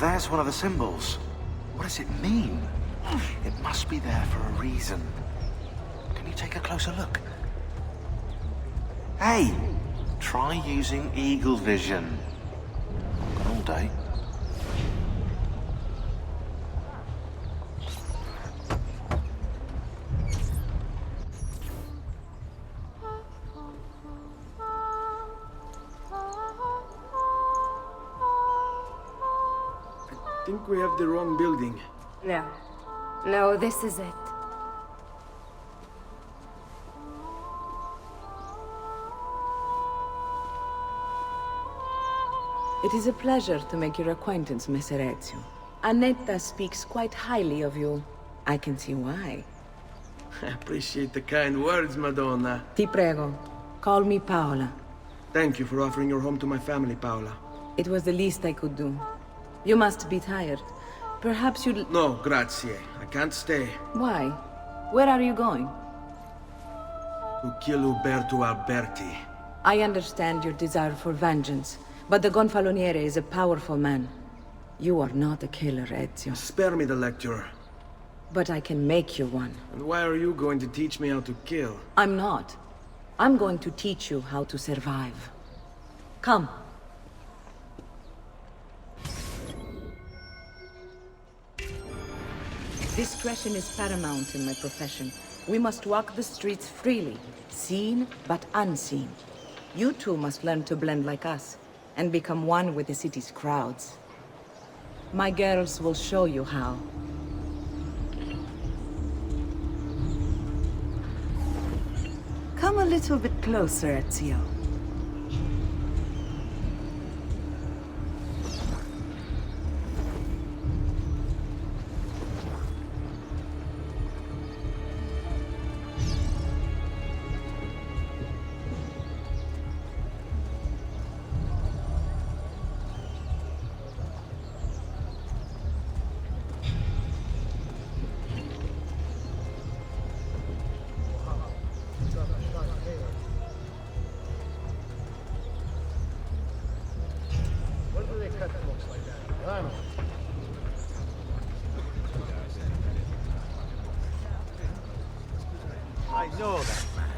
there's one of the symbols. What does it mean? It must be there for a reason. Can you take a closer look? Hey! Try using eagle vision. Got all day. I think we have the wrong building. No. No, this is it. It is a pleasure to make your acquaintance, Messer Ezio. Annetta speaks quite highly of you. I can see why. I appreciate the kind words, Madonna. Ti prego, call me Paola. Thank you for offering your home to my family, Paola. It was the least I could do. You must be tired. Perhaps you'd... No, grazie. I can't stay. Why? Where are you going? To kill Uberto Alberti. I understand your desire for vengeance, but the Gonfaloniere is a powerful man. You are not a killer, Ezio. Spare me the lecture. But I can make you one. And why are you going to teach me how to kill? I'm not. I'm going to teach you how to survive. Come. Discretion is paramount in my profession. We must walk the streets freely, seen but unseen. You too must learn to blend like us, and become one with the city's crowds. My girls will show you how. Come a little bit closer, Ezio. I know that man.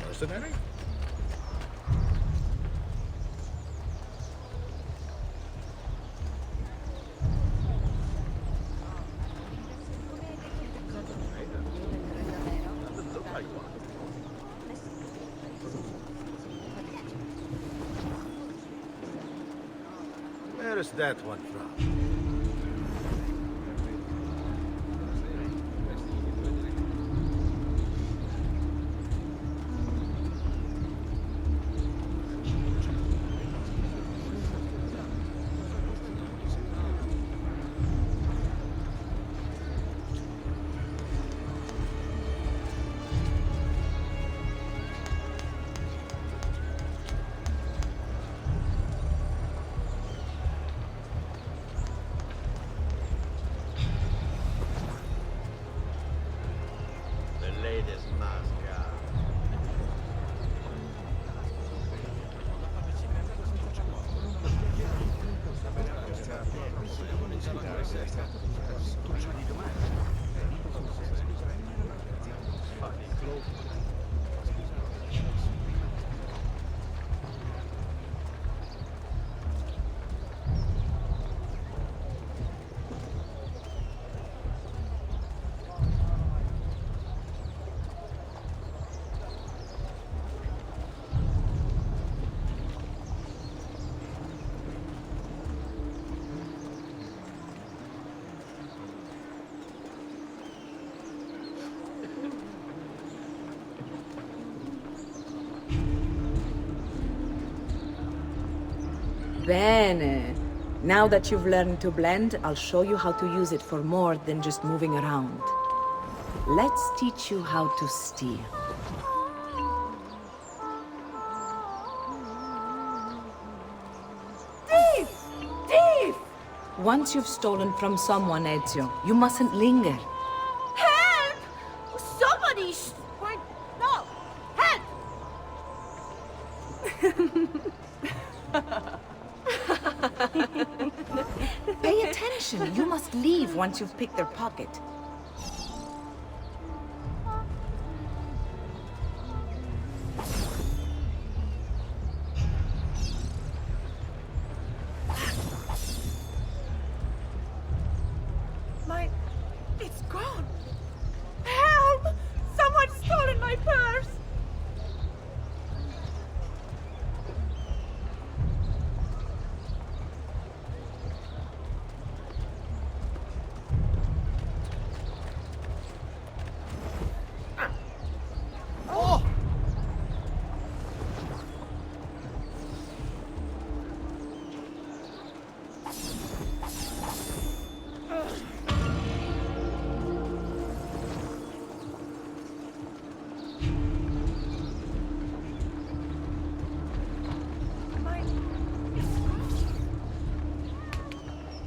Mercenary? Where is that one from? Bene. Now that you've learned to blend, I'll show you how to use it for more than just moving around. Let's teach you how to steal. Thief! Thief! Once you've stolen from someone, Ezio, you mustn't linger. Help! Somebody Listen, you must leave once you've picked their pocket. It's gone! Help! Someone's stolen my purse!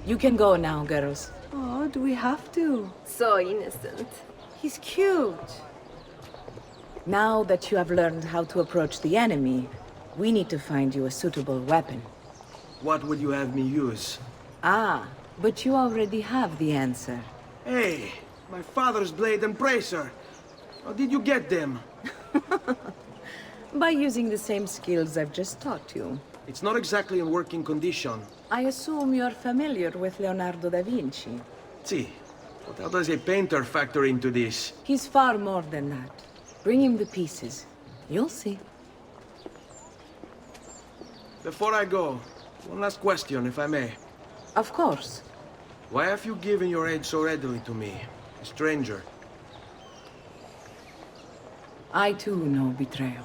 You can go now, girls. Oh, do we have to? So innocent. He's cute. Now that you have learned how to approach the enemy, we need to find you a suitable weapon. What would you have me use? Ah, but you already have the answer. Hey, my father's blade and bracer. How did you get them? By using the same skills I've just taught you. It's not exactly in working condition. I assume you're familiar with Leonardo da Vinci. See, but how does a painter factor into this? He's far more than that. Bring him the pieces. You'll see. Before I go, one last question, if I may. Of course. Why have you given your aid so readily to me, a stranger? I too know betrayal.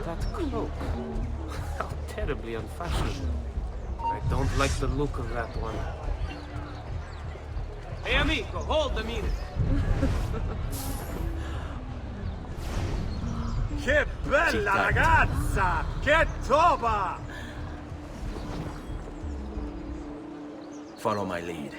That cloak. How terribly unfashionable. I don't like the look of that one. Hey, amico, hold a minute. Che bella ragazza! Che toba! Follow my lead.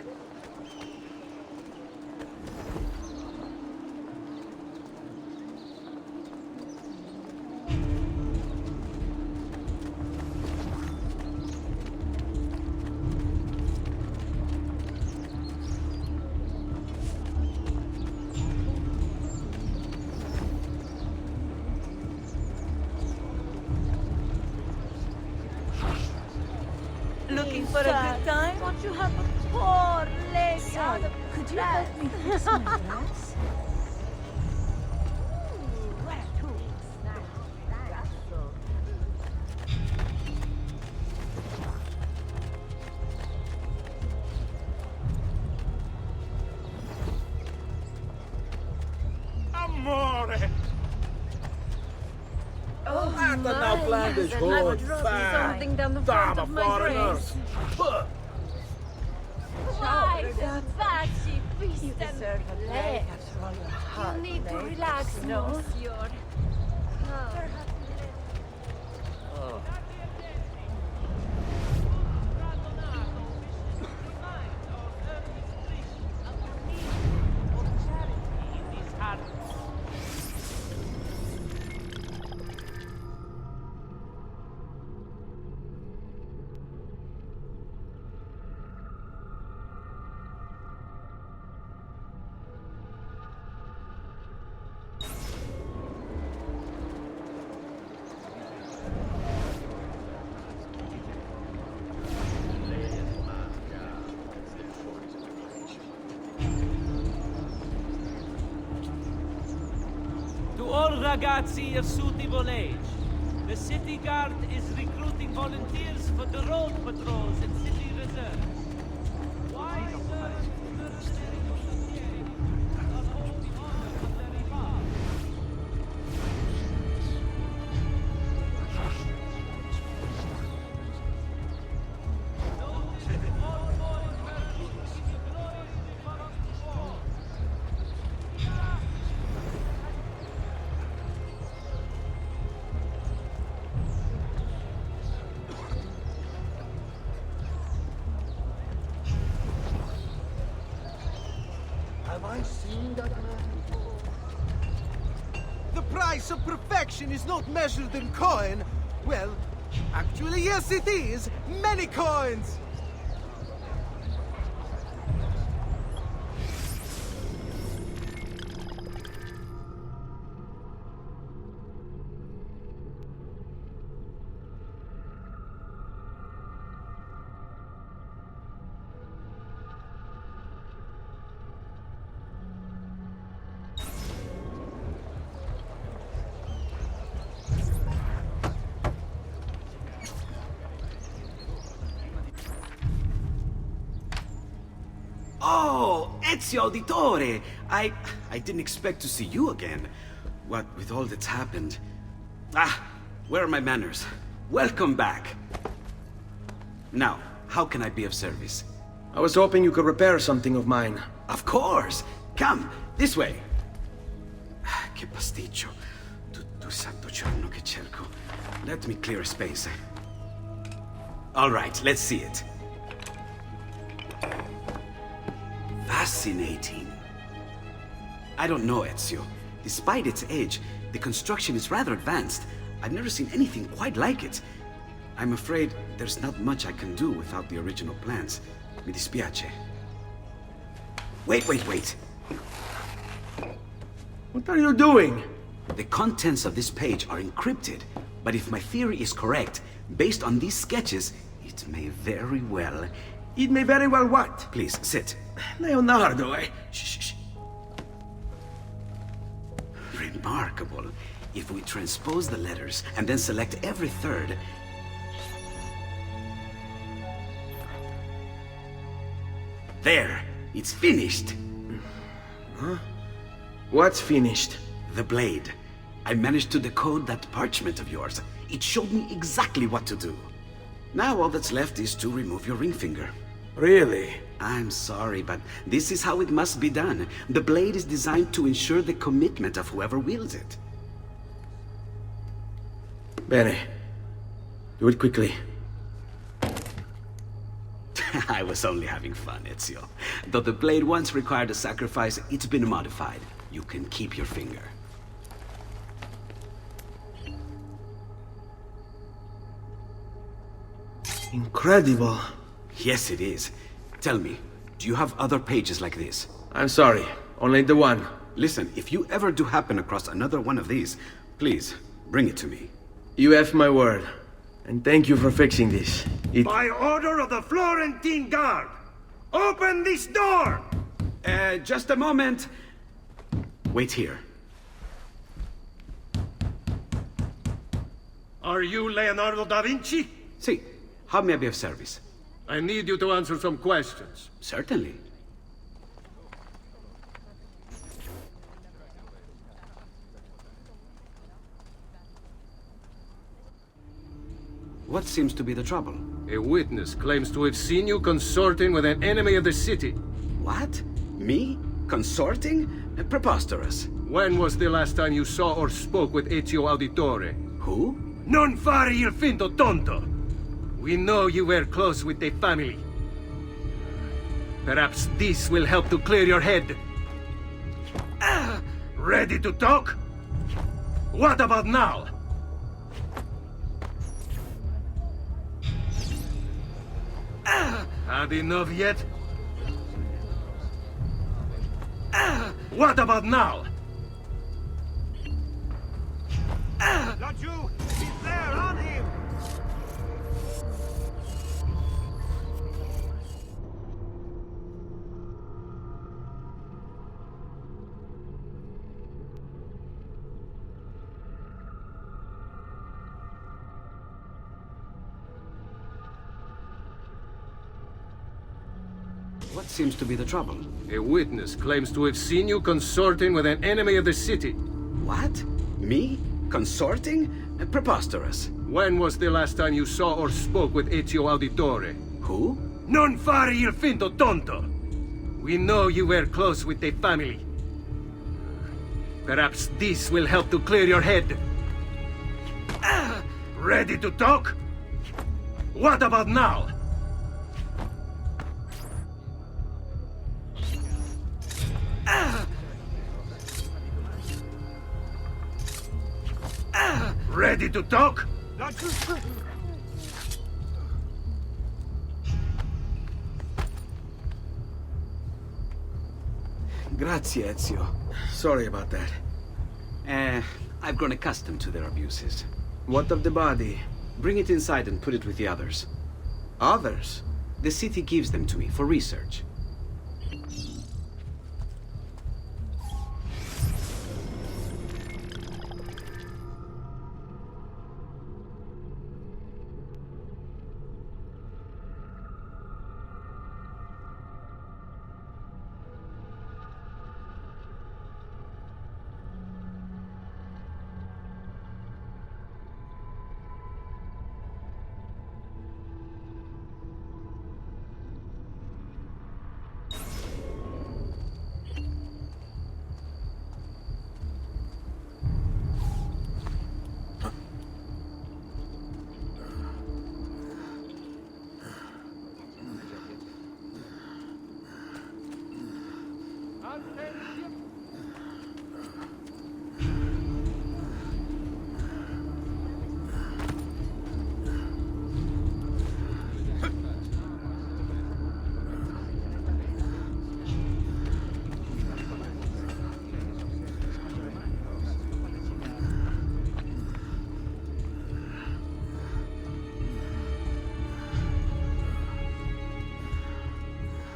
Looking for a good time? Don't you have a poor lady out of Could you help me fix my dress? where to? Amore! Oh, That now blandish I've hood, dropped fam. something down the front Damn of my foreigners! dress. Why the baci, feast and play? After all your You hard need to labor, relax, you know? monsieur. ragazzi of suitable age. The city guard is recruiting volunteers for the road patrols and city reserves. Why Have I seen that man before? The price of perfection is not measured in coin. Well, actually, yes, it is. Many coins. Oh, Ezio Auditore! I didn't expect to see you again. What with all that's happened. Where are my manners? Welcome back. Now, how can I be of service? I was hoping you could repair something of mine. Of course! Come, this way! Che pasticcio. Tutto santo giorno che cerco. Let me clear a space. All right, let's see it. Fascinating. I don't know, Ezio. Despite its age, the construction is rather advanced. I've never seen anything quite like it. I'm afraid there's not much I can do without the original plans. Mi dispiace. Wait. What are you doing? The contents of this page are encrypted, but if my theory is correct, based on these sketches, it may very well... It may very well what? Please, sit. Leonardo, Shh. Remarkable. If we transpose the letters and then select every third... There! It's finished! Huh? What's finished? The blade. I managed to decode that parchment of yours. It showed me exactly what to do. Now all that's left is to remove your ring finger. Really? I'm sorry, but this is how it must be done. The blade is designed to ensure the commitment of whoever wields it. Bene. Do it quickly. I was only having fun, Ezio. Though the blade once required a sacrifice, it's been modified. You can keep your finger. Incredible. Yes, it is. Tell me, do you have other pages like this? I'm sorry. Only the one. Listen, if you ever do happen across another one of these, please, bring it to me. You have my word. And thank you for fixing this. By order of the Florentine Guard! Open this door! Just a moment. Wait here. Are you Leonardo da Vinci? See, how may I be of service? I need you to answer some questions. Certainly. What seems to be the trouble? A witness claims to have seen you consorting with an enemy of the city. What? Me? Consorting? Preposterous. When was the last time you saw or spoke with Ezio Auditore? Who? Non fare il finto tonto! We know you were close with the family. Perhaps this will help to clear your head. Ready to talk? What about now? Had enough yet? What about now? Laggiù! He's there, on him! What seems to be the trouble? A witness claims to have seen you consorting with an enemy of the city. What? Me? Consorting? Preposterous. When was the last time you saw or spoke with Ezio Auditore? Who? Non fare il finto tonto! We know you were close with the family. Perhaps this will help to clear your head. Ready to talk? What about now? Ready to talk? Grazie, Ezio. Sorry about that. I've grown accustomed to their abuses. What of the body? Bring it inside and put it with the others. Others? The city gives them to me for research.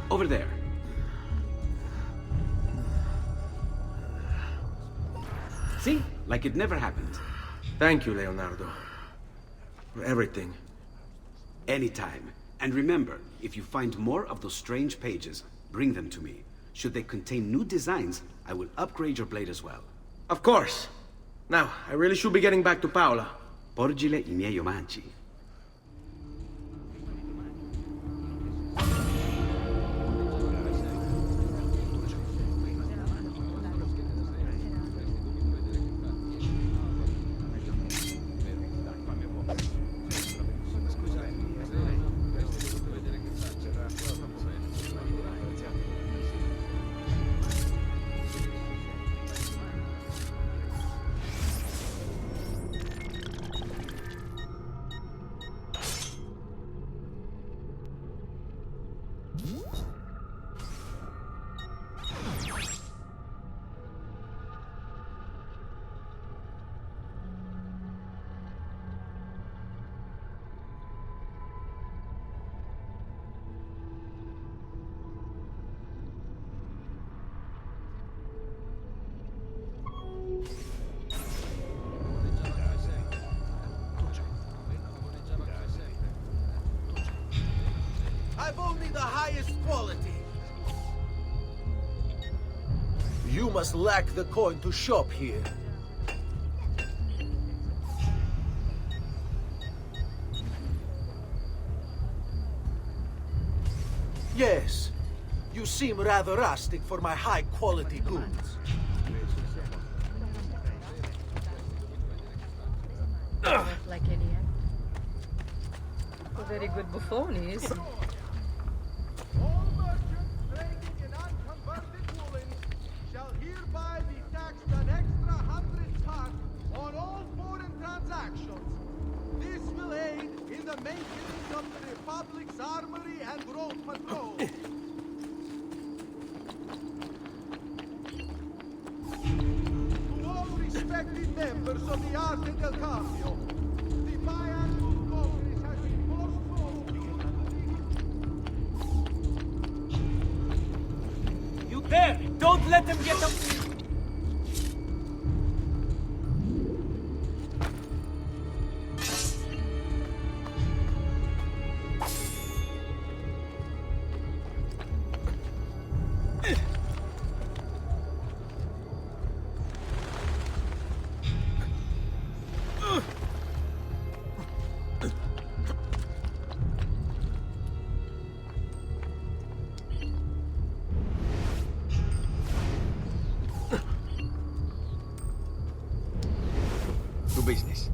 Over there. See? Like it never happened. Thank you, Leonardo. For everything. Anytime. And remember, if you find more of those strange pages, bring them to me. Should they contain new designs, I will upgrade your blade as well. Of course. Now, I really should be getting back to Paola. Porgile I miei omaggi. I've only the highest quality. You must lack the coin to shop here. Yes. You seem rather rustic for my high-quality goods. Like Eddie. A very good buffon, is he? All merchants trading in unconverted woolen shall hereby be taxed an extra 100 ton on all foreign transactions. This will aid in the maintenance of the Republic's armory and road patrol. To all respected members of the Arte del Cambio, the biannual Congress has been postponed. You there! Don't let them get up! business.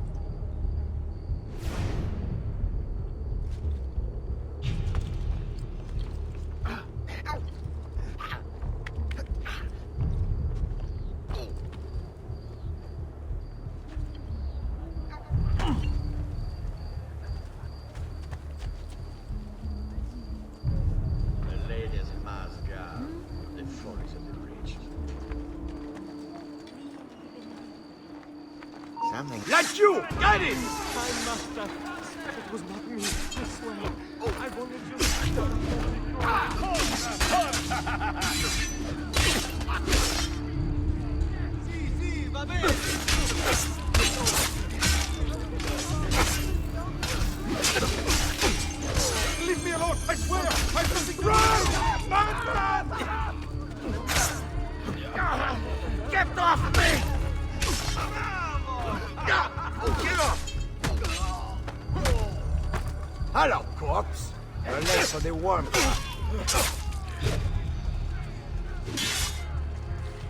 Let you get it! Time, master. It was not me, I swear. I've only Sì, va bene! Leave me alone, I swear! I've nothing. Run! Get off me! Get off! Hello, corpse. You're late for the warm-up.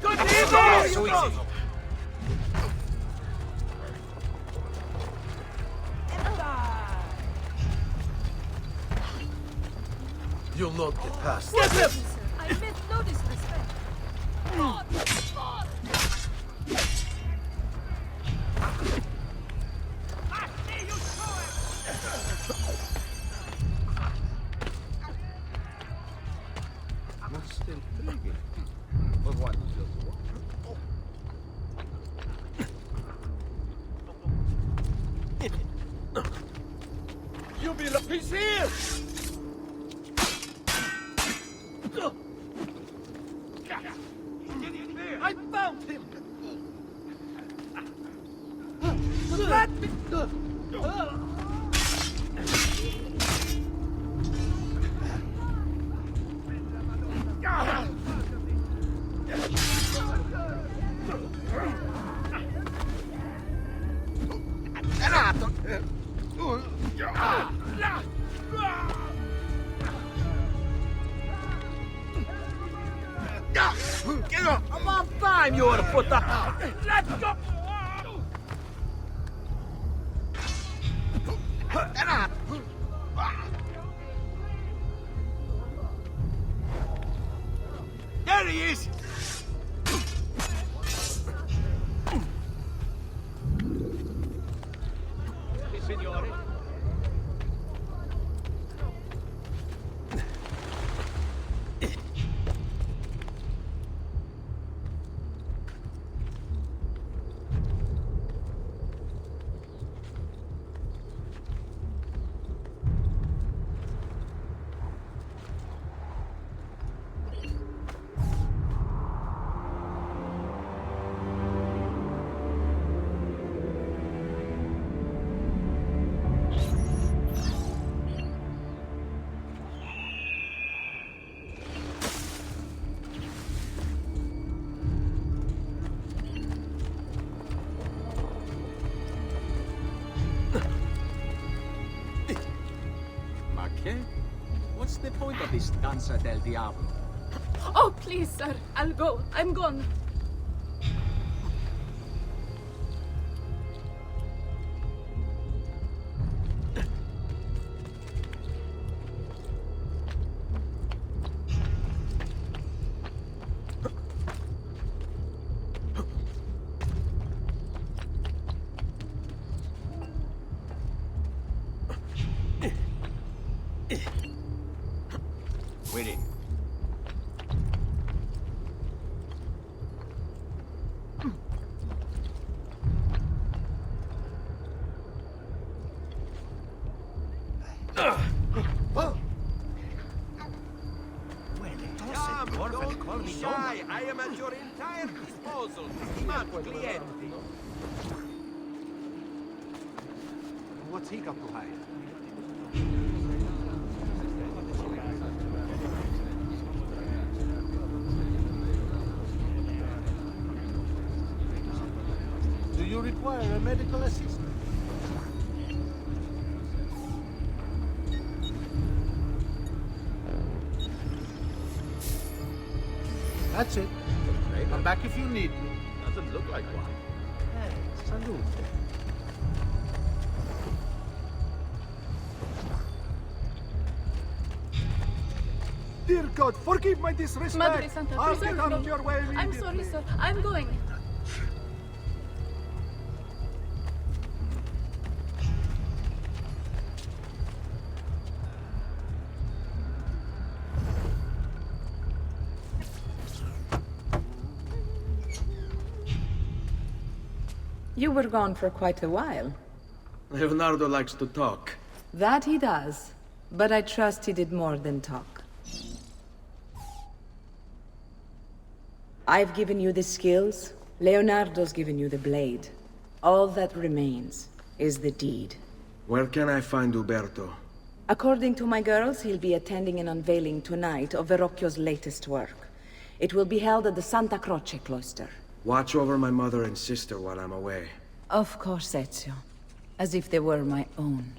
Good evening! So easy. You'll not get past Get him! I meant no disrespect. Most intriguing. But one is just one. You be the piece here! I found him! Let me... Get up! About time you ought to put that. Let's go! There he is! Signore. What's the point of this Danza del Diablo? Oh, please, sir. I'll go. I'm gone. Wait. I am at your entire disposal, stimato cliente. What's he got to hide? Do you require a medical assistant? That's it. Come back if you need me. Doesn't look like one. Hey, salute. Dear God, forgive my disrespect. Madre Santa, I'll preserve get out of me. your way I'm immediately. sorry, sir. I'm going. You were gone for quite a while. Leonardo likes to talk. That he does. But I trust he did more than talk. I've given you the skills. Leonardo's given you the blade. All that remains is the deed. Where can I find Uberto? According to my girls, he'll be attending an unveiling tonight of Verrocchio's latest work. It will be held at the Santa Croce cloister. Watch over my mother and sister while I'm away. Of course, Ezio. As if they were my own.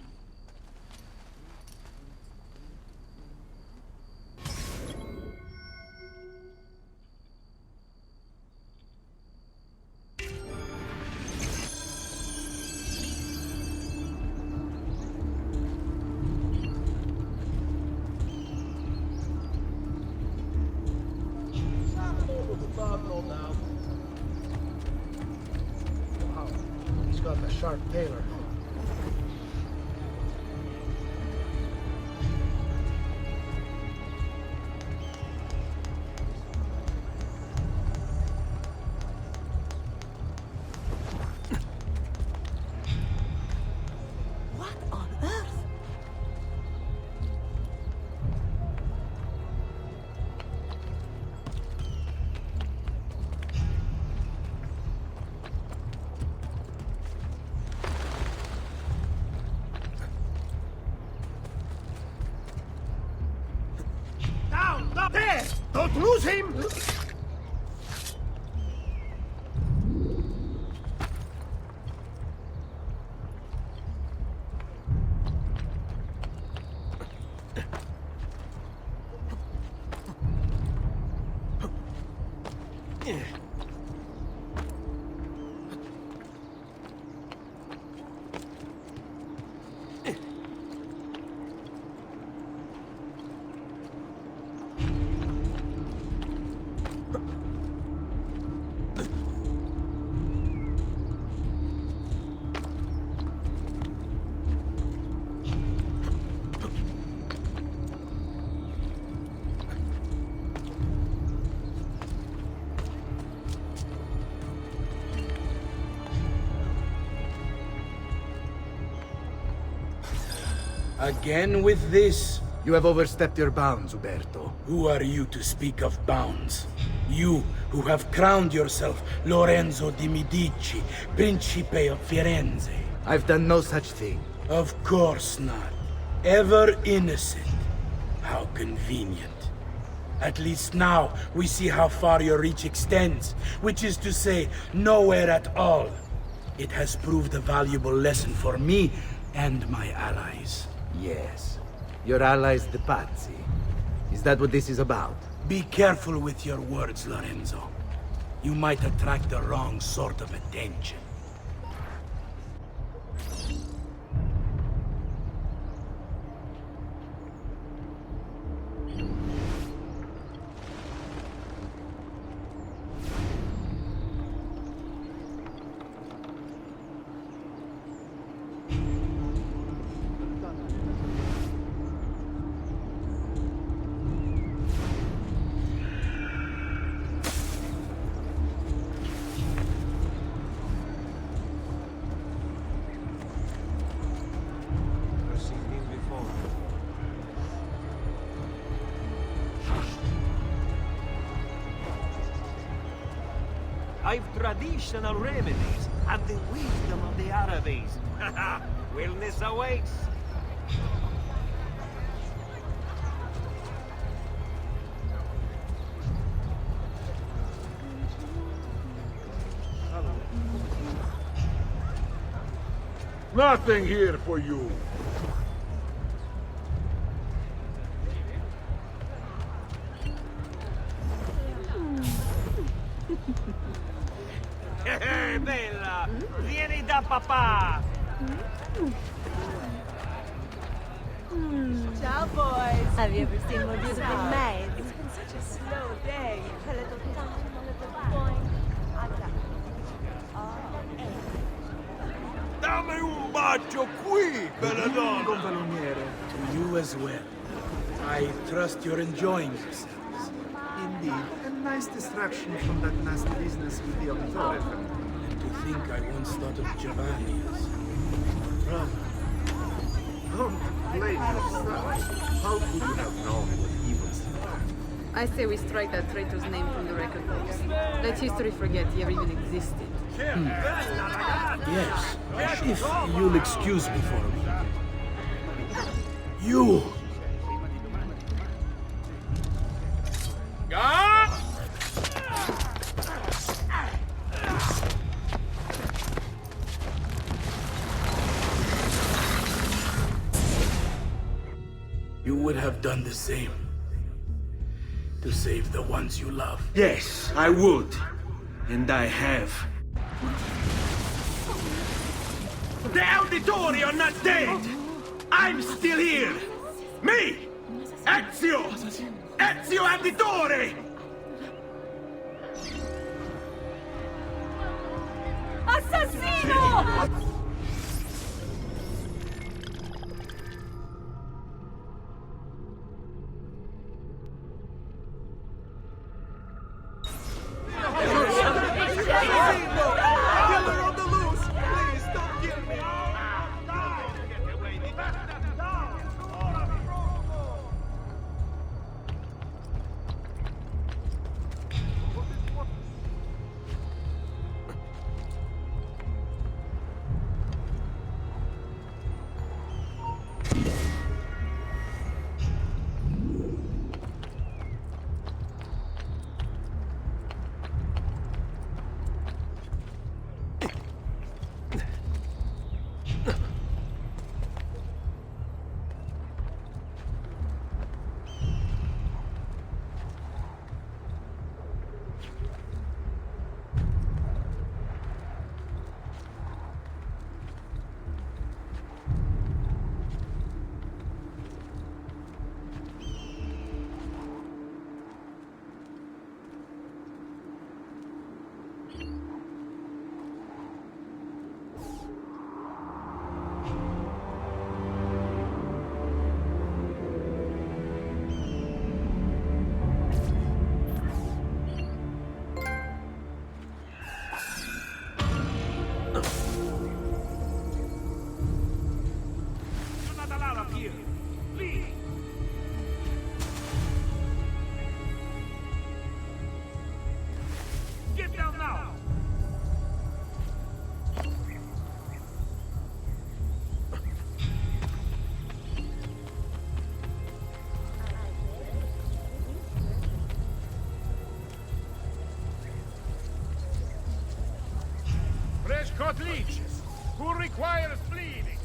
Wow, he's got a sharp tailor. What on earth? Down! There! Don't lose him! Again with this? You have overstepped your bounds, Uberto. Who are you to speak of bounds? You, who have crowned yourself Lorenzo di Medici, Principe of Firenze. I've done no such thing. Of course not. Ever innocent. How convenient. At least now, we see how far your reach extends, which is to say, nowhere at all. It has proved a valuable lesson for me and my allies. Yes. Your allies, the Pazzi. Is that what this is about? Be careful with your words, Lorenzo. You might attract the wrong sort of attention. I've traditional remedies and the wisdom of the Arabes. Wellness awaits. Nothing here for you. Bella, vieni da papà. Ciao, boys. Have you ever seen more beautiful maids? It's been such a slow day. A little time, a little point. Dammi un bacio qui, bella donna! To you as well. I trust you're enjoying yourselves. Indeed, a nice distraction from that nasty business with the Auditore family. And to think I once thought of Giovanni as brother. Don't blame yourself. How could you have known what he was about? I say we strike that traitor's name from the record books. Let history forget he ever even existed. Yes, if you'll excuse me for a minute. You! You would have done the same. To save the ones you love. Yes, I would. And I have. The Auditori are not dead! I'm still here! Me! Ezio! Ezio Auditore! Assassino! Fresh-cut leeches. Who requires bleeding?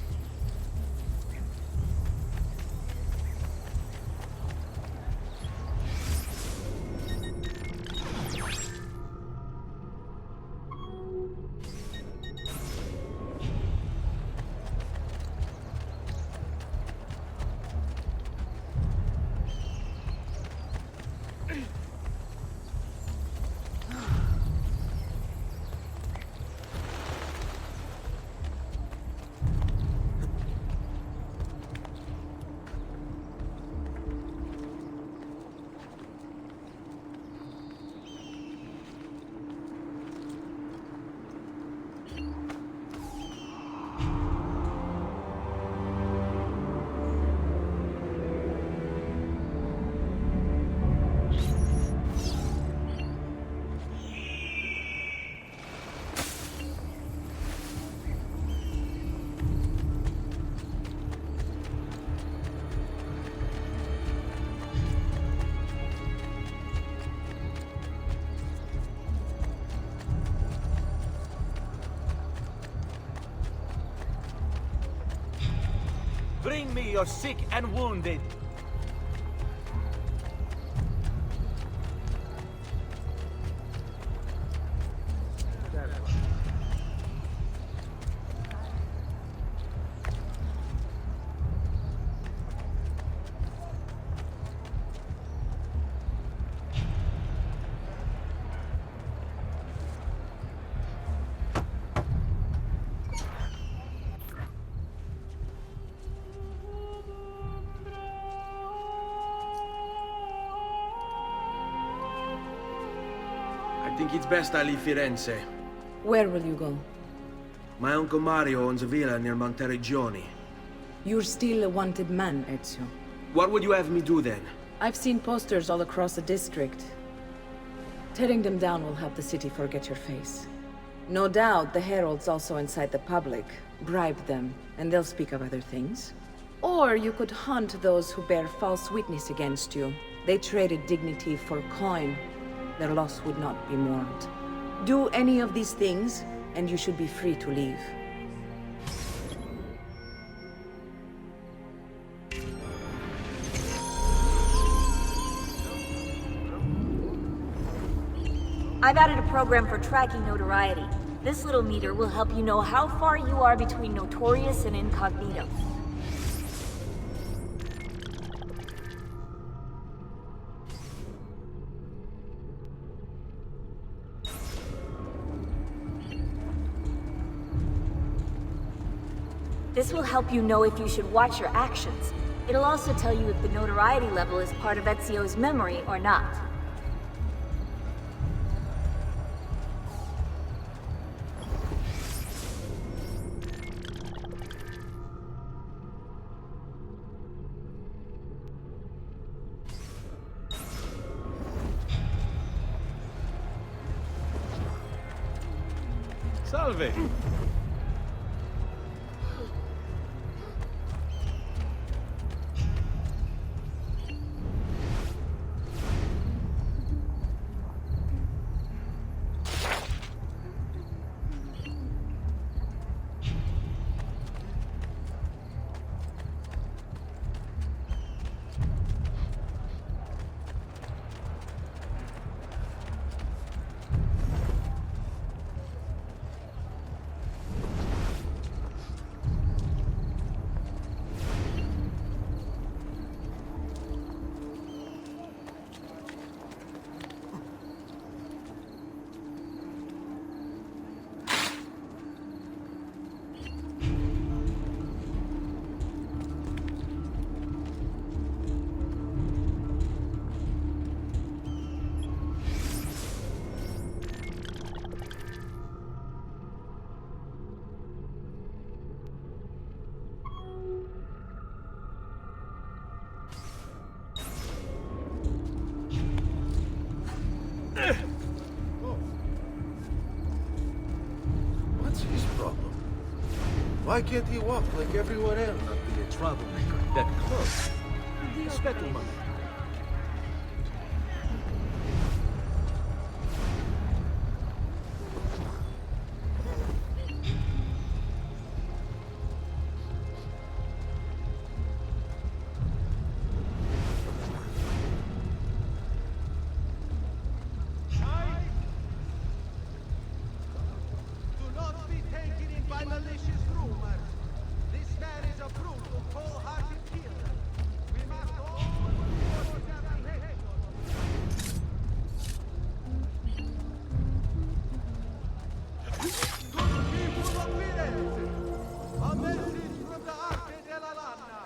Bring me your sick and wounded. I think it's best I leave Firenze. Where will you go? My uncle Mario owns a villa near Monteriggioni. You're still a wanted man, Ezio. What would you have me do then? I've seen posters all across the district. Tearing them down will help the city forget your face. No doubt the heralds also incite the public. Bribe them, and they'll speak of other things. Or you could hunt those who bear false witness against you. They traded dignity for coin. Their loss would not be mourned. Do any of these things, and you should be free to leave. I've added a program for tracking notoriety. This little meter will help you know how far you are between notorious and incognito. This will help you know if you should watch your actions. It'll also tell you if the notoriety level is part of Ezio's memory or not. Salve! What's his problem? Why can't he walk like everyone else? Not be a troublemaker that close. Aspetta un momento. Do not be taken in by malicious rumors. This man is a brutal, cold-hearted killer. We must all report his apprehension. To the people of Firenze, a message from the Arte della Lana.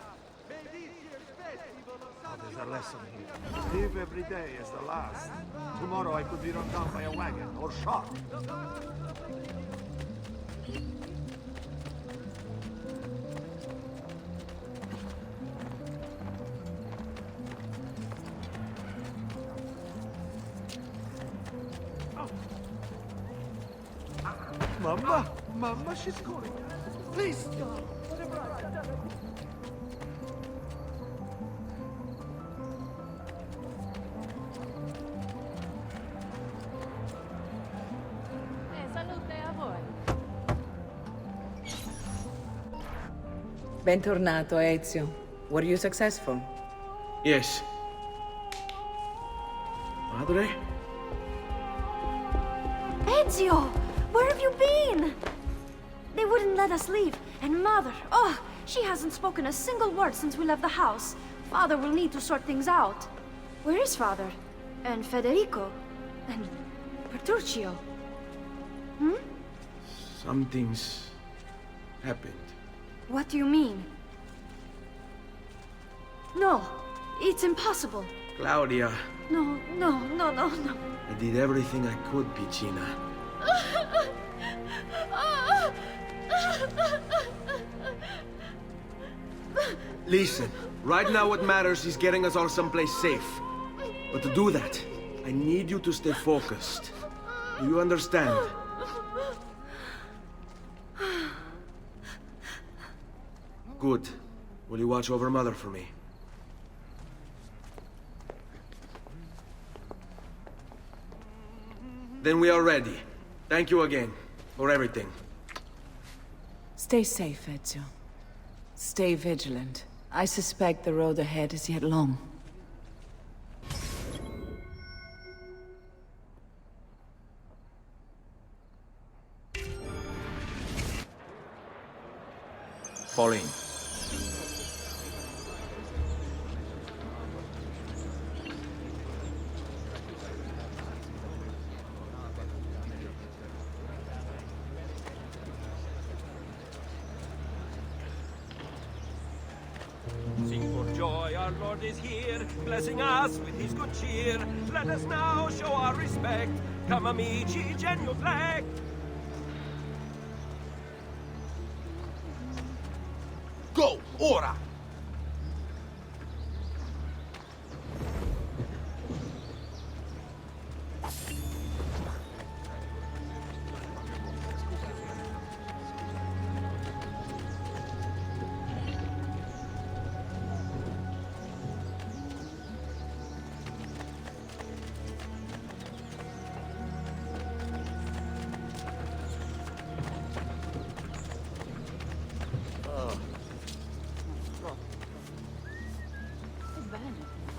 May this year's festival of San There's a lesson here. Live every day as the last. Tomorrow I could be run down by a wagon or shot. Mamma! Mamma, she's calling. Please stop! Salute a voi. Bentornato, Ezio. Were you successful? Yes. Madre? Ezio! Where have you been? They wouldn't let us leave. And Mother, oh, she hasn't spoken a single word since we left the house. Father will need to sort things out. Where is Father? And Federico? And Petruccio? Hmm? Something's happened. What do you mean? No, it's impossible. Claudia. No, no, no, no, no. I did everything I could, Piccina. Listen, right now what matters is getting us all someplace safe. But to do that, I need you to stay focused. Do you understand? Good. Will you watch over Mother for me? Then we are ready. Thank you again for everything. Stay safe, Ezio. Stay vigilant. I suspect the road ahead is yet long. Fall in. Sing for joy, our Lord is here, blessing us with his good cheer. Let us now show our respect. Come amici, genuflect. Go, ora!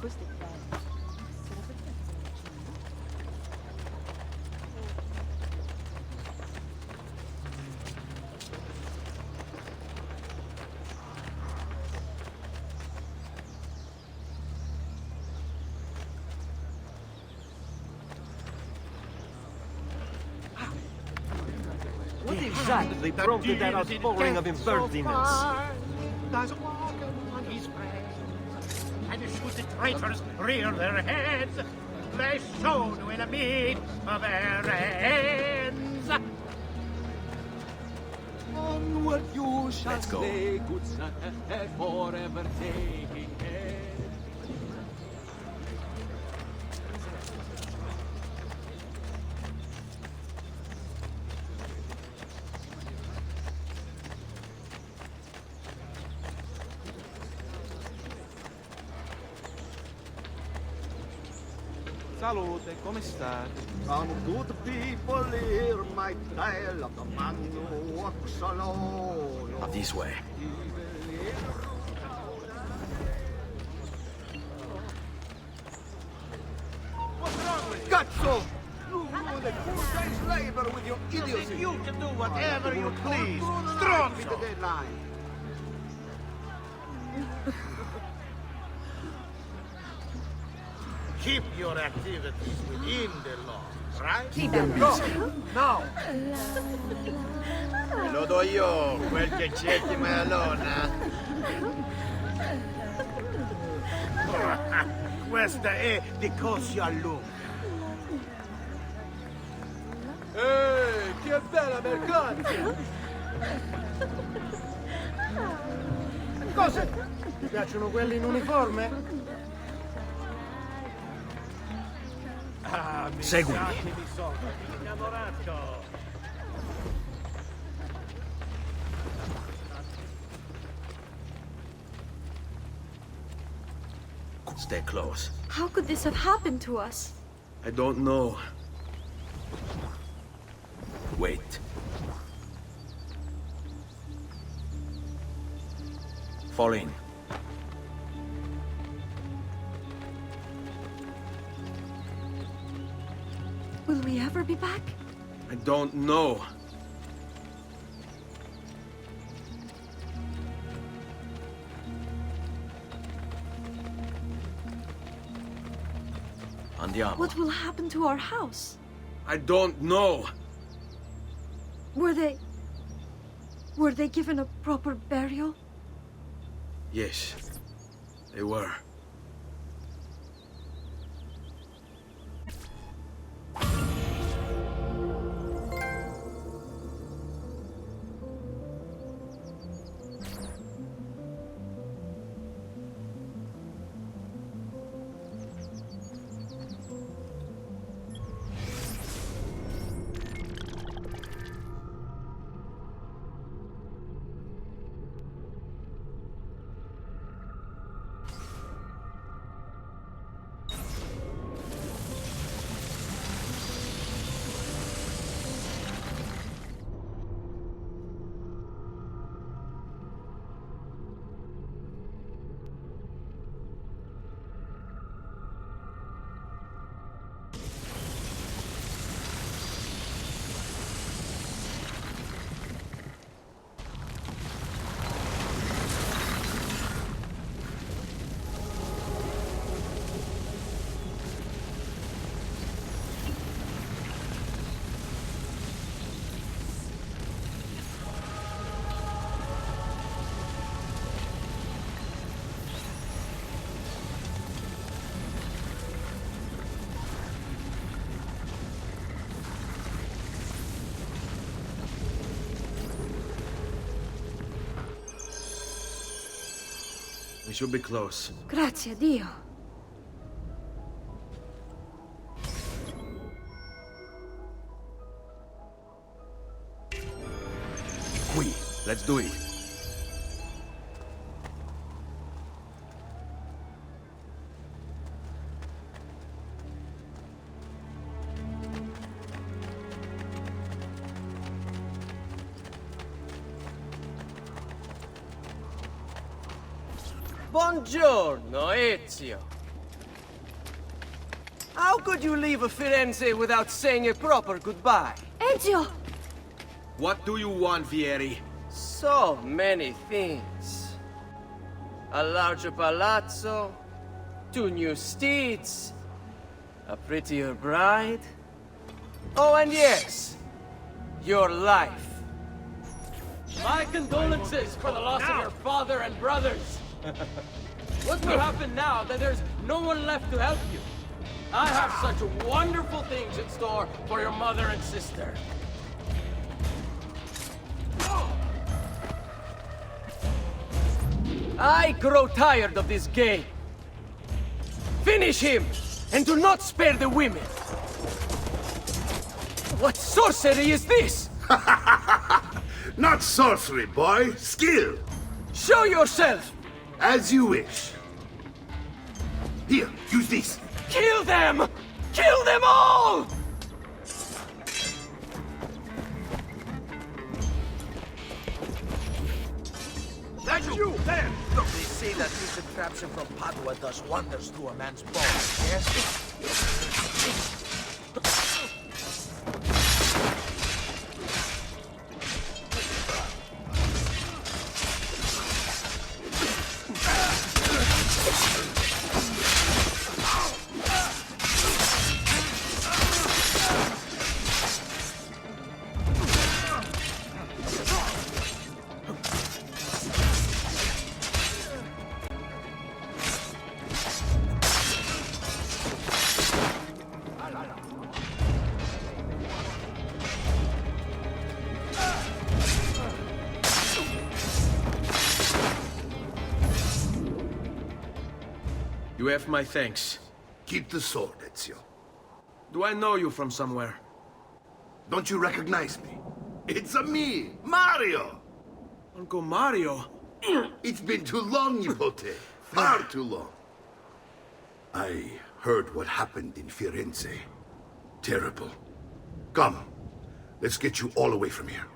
Questo è bello. Sarà perfetto. What exactly prompted that outpouring of impertinence? Does walk on his friends, and shoot the traitors rear their heads. They soon will meet their ends. Onward you shall Let's go. stay, good sir, forever taking care. Salute, come state? Some good people hear my tale of the man who walks alone. Now this way. What's wrong with you? Cazzo! You ruined a full day's labor with your idiocy. You can do whatever you please. With the Stronzo! deadline. Keep your activities within the law, right? Keep them busy. Now! Lo do io, quel che cerchi melona. Questa è di Cosio a lungo. Ehi, che bella mercanzia! Cosa? Ti piacciono quelli in uniforme? Ah, mi Seguimi. sa che mi sono innamorato. Stay close. How could this have happened to us? I don't know. Wait. Fall in. Will we ever be back? I don't know. Andiamo. What will happen to our house? I don't know. Were they given a proper burial? Yes, they were. We should be close. Grazie, Dio. Qui, let's do it. Buongiorno, Ezio. How could you leave Firenze without saying a proper goodbye? Ezio! What do you want, Vieri? So many things. A larger palazzo, 2 new steeds, a prettier bride. Oh, and yes, your life. My condolences for the loss of your father and brothers. What will happen now that there's no one left to help you? I have such wonderful things in store for your mother and sister. I grow tired of this game. Finish him, and do not spare the women. What sorcery is this? Not sorcery, boy. Skill. Show yourself. As you wish. Here, use this. Kill them! Kill them all! That's you! There! Look, they say that this contraption from Padua does wonders to a man's bones, yes? You have my thanks. Keep the sword, Ezio. Do I know you from somewhere? Don't you recognize me? It's a me, Mario! Uncle Mario? It's been too long, Nipote. Far too long. I heard what happened in Firenze. Terrible. Come, let's get you all away from here.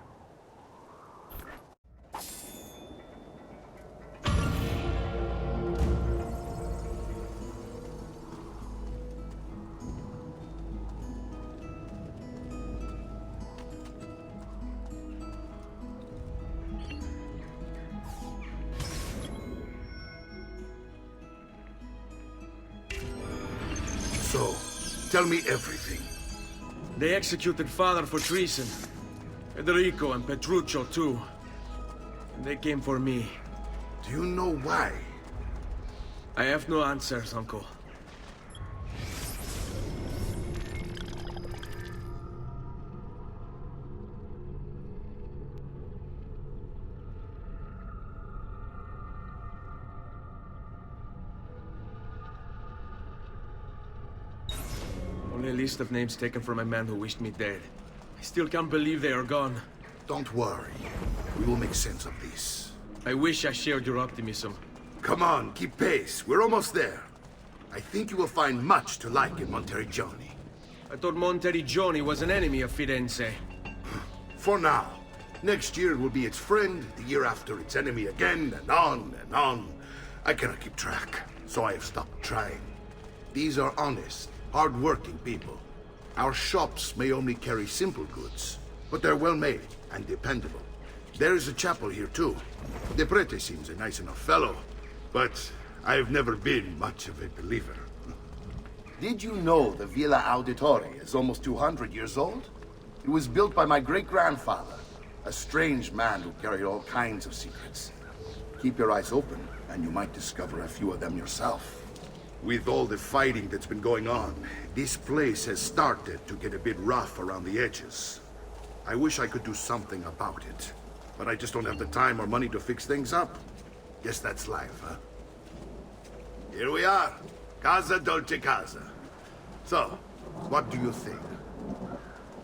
So, tell me everything. They executed father for treason. Federico and Petruccio too. And they came for me. Do you know why? I have no answers, Uncle. Only a list of names taken from a man who wished me dead. I still can't believe they are gone. Don't worry. We will make sense of this. I wish I shared your optimism. Come on, keep pace. We're almost there. I think you will find much to like in Monteriggioni. I thought Monteriggioni was an enemy of Firenze. For now. Next year it will be its friend, the year after its enemy again, and on and on. I cannot keep track, so I have stopped trying. These are honest, hard-working people. Our shops may only carry simple goods, but they're well-made and dependable. There is a chapel here, too. The prete seems a nice enough fellow, but I've never been much of a believer. Did you know the Villa Auditore is almost 200 years old? It was built by my great-grandfather, a strange man who carried all kinds of secrets. Keep your eyes open, and you might discover a few of them yourself. With all the fighting that's been going on, this place has started to get a bit rough around the edges. I wish I could do something about it, but I just don't have the time or money to fix things up. Guess that's life, huh? Here we are. Casa Dolce Casa. So, what do you think?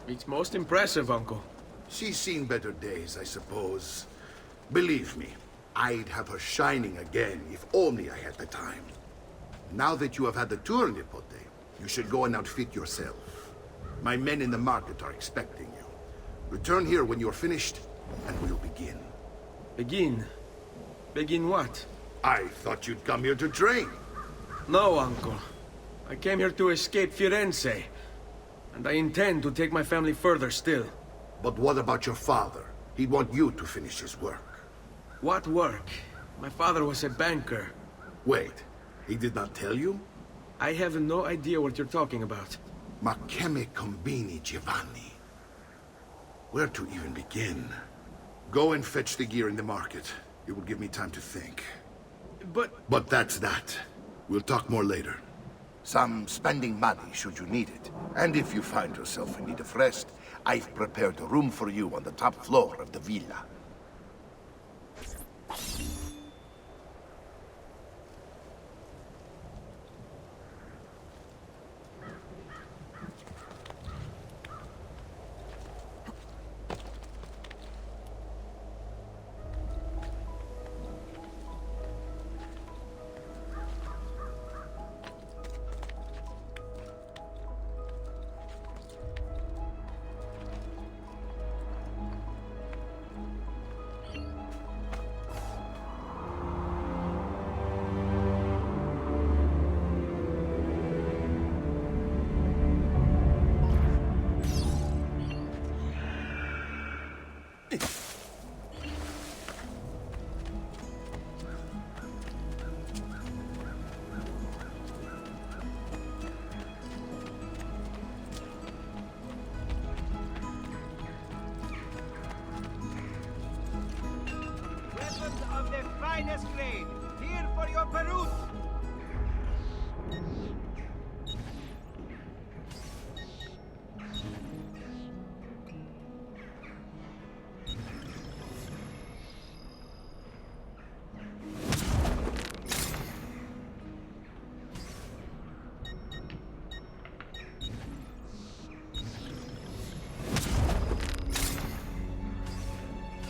It's most impressive, Uncle. She's seen better days, I suppose. Believe me, I'd have her shining again if only I had the time. Now that you have had the tour, Nipote, you should go and outfit yourself. My men in the market are expecting you. Return here when you're finished, and we'll begin. Begin? Begin what? I thought you'd come here to train. No, Uncle. I came here to escape Firenze. And I intend to take my family further still. But what about your father? He'd want you to finish his work. What work? My father was a banker. Wait, he did not tell you? I have no idea what you're talking about. Ma che me combini, Giovanni? Where to even begin? Go and fetch the gear in the market. It will give me time to think. But that's that. We'll talk more later. Some spending money should you need it. And if you find yourself in need of rest, I've prepared a room for you on the top floor of the villa. Of the finest grade, here for your peruse.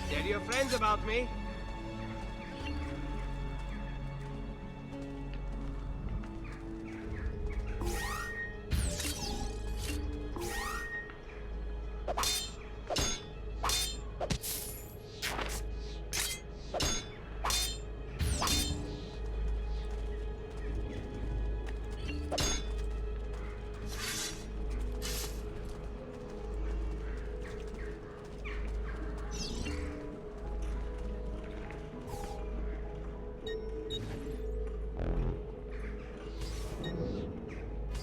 Tell your friends about me.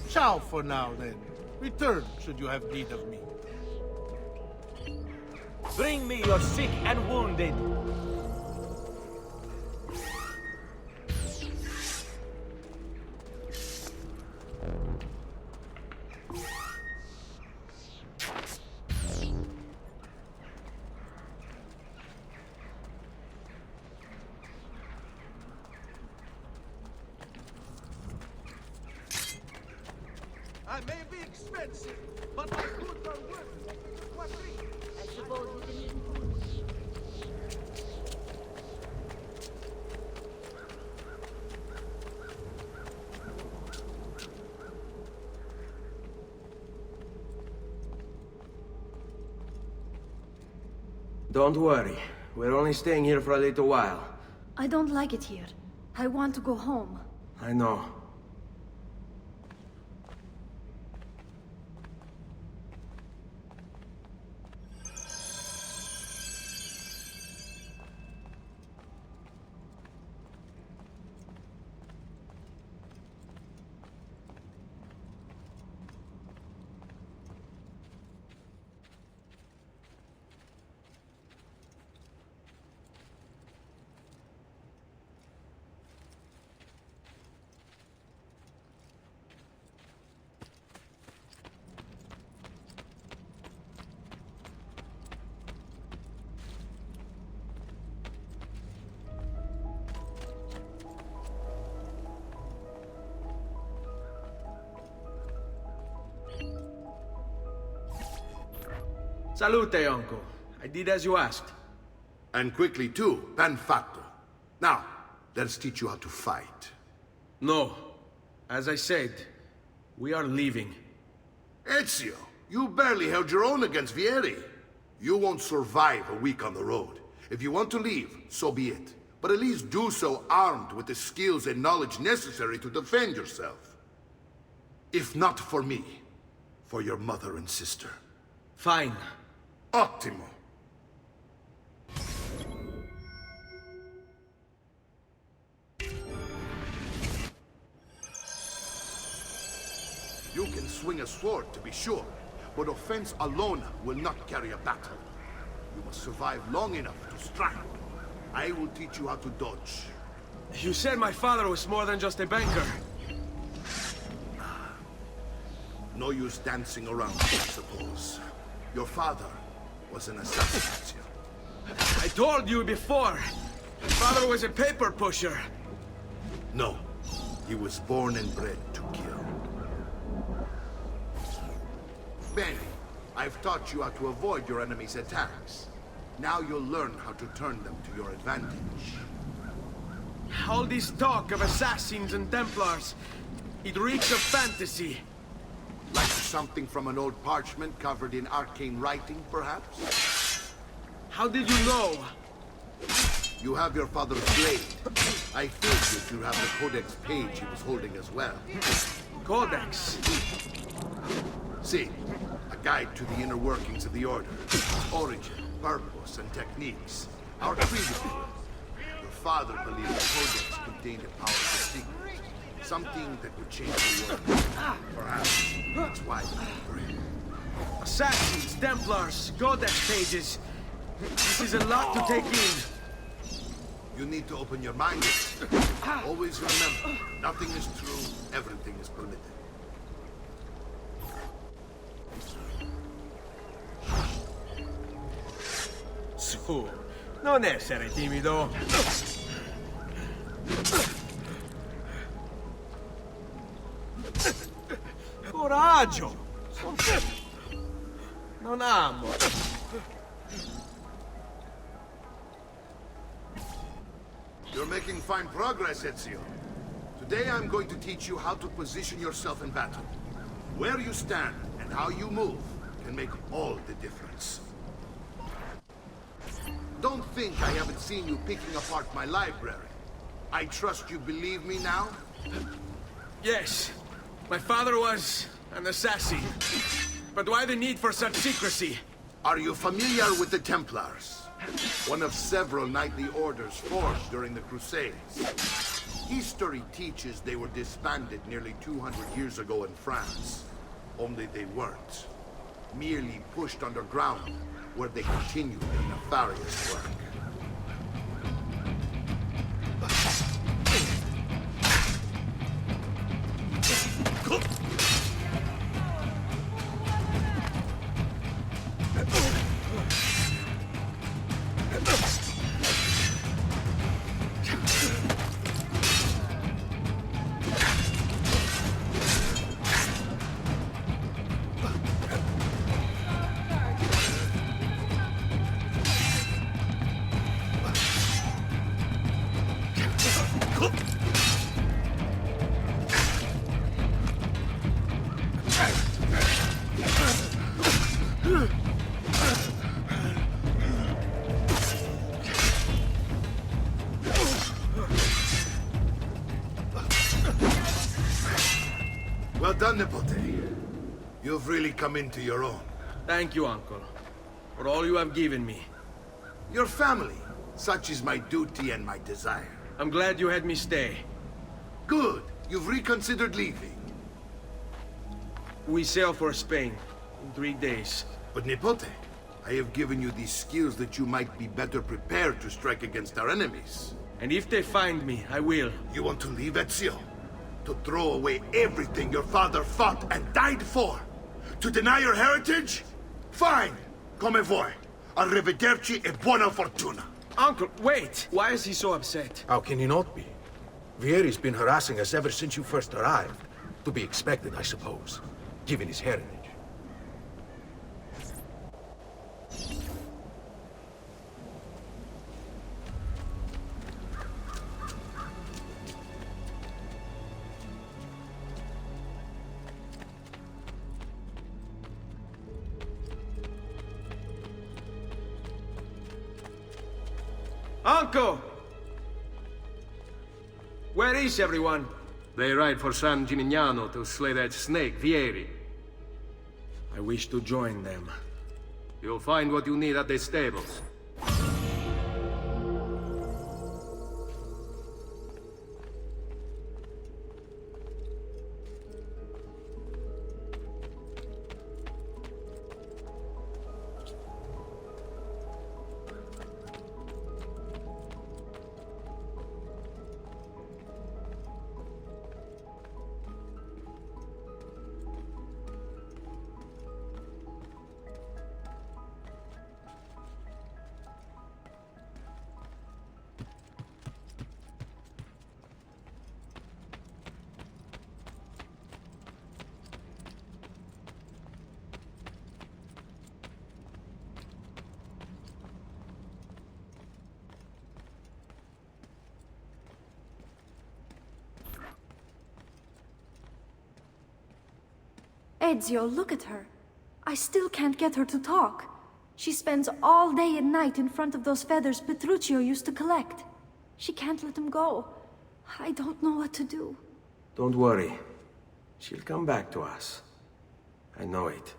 Ciao for now, then. Return should you have need of me. Bring me your sick and wounded. I may be expensive, but my goods are worth what I suppose you can eat. Don't worry. We're only staying here for a little while. I don't like it here. I want to go home. I know. Salute, uncle. I did as you asked. And quickly too, ben fatto. Now, let's teach you how to fight. No. As I said, we are leaving. Ezio, you barely held your own against Vieri. You won't survive a week on the road. If you want to leave, so be it. But at least do so armed with the skills and knowledge necessary to defend yourself. If not for me, for your mother and sister. Fine. Ottimo. You can swing a sword, to be sure, but offense alone will not carry a battle. You must survive long enough to strike. I will teach you how to dodge. You said my father was more than just a banker. No use dancing around, I suppose. Your father was an assassin, Ezio. I told you before. My father was a paper pusher. No. He was born and bred to kill. Bene, I've taught you how to avoid your enemy's attacks. Now you'll learn how to turn them to your advantage. All this talk of assassins and Templars, it reeks of fantasy. Like something from an old parchment covered in arcane writing, perhaps? How did you know? You have your father's blade. I figured you have the codex page he was holding as well. Codex? See, a guide to the inner workings of the Order. Its origin, purpose, and techniques. Our creed, if you will. Your father believed the codex contained a powerful secret. Something that would change the world. Perhaps that's why we for him. Assassins, Templars, Codex pages. This is a lot to take in. You need to open your mind. Always remember, nothing is true, everything is permitted. Su, non essere timido. Coraggio! Non amo. You're making fine progress, Ezio. Today I'm going to teach you how to position yourself in battle. Where you stand and how you move can make all the difference. Don't think I haven't seen you picking apart my library. I trust you believe me now? Yes. My father was an assassin. But why the need for such secrecy? Are you familiar with the Templars? One of several knightly orders forged during the Crusades. History teaches they were disbanded nearly 200 years ago in France. Only they weren't. Merely pushed underground, where they continued their nefarious work. Well done, Nipote. You've really come into your own. Thank you, Uncle, for all you have given me. Your family. Such is my duty and my desire. I'm glad you had me stay. Good. You've reconsidered leaving. We sail for Spain in 3 days. But Nipote, I have given you these skills that you might be better prepared to strike against our enemies. And if they find me, I will. You want to leave, Ezio? To throw away everything your father fought and died for? To deny your heritage? Fine! Come vuoi. Arrivederci e buona fortuna. Uncle, wait! Why is he so upset? How can he not be? Vieri's been harassing us ever since you first arrived. To be expected, I suppose, given his heritage. Uncle! Where is everyone? They ride for San Gimignano to slay that snake, Vieri. I wish to join them. You'll find what you need at the stables. Ezio, look at her. I still can't get her to talk. She spends all day and night in front of those feathers Petruchio used to collect. She can't let them go. I don't know what to do. Don't worry. She'll come back to us. I know it.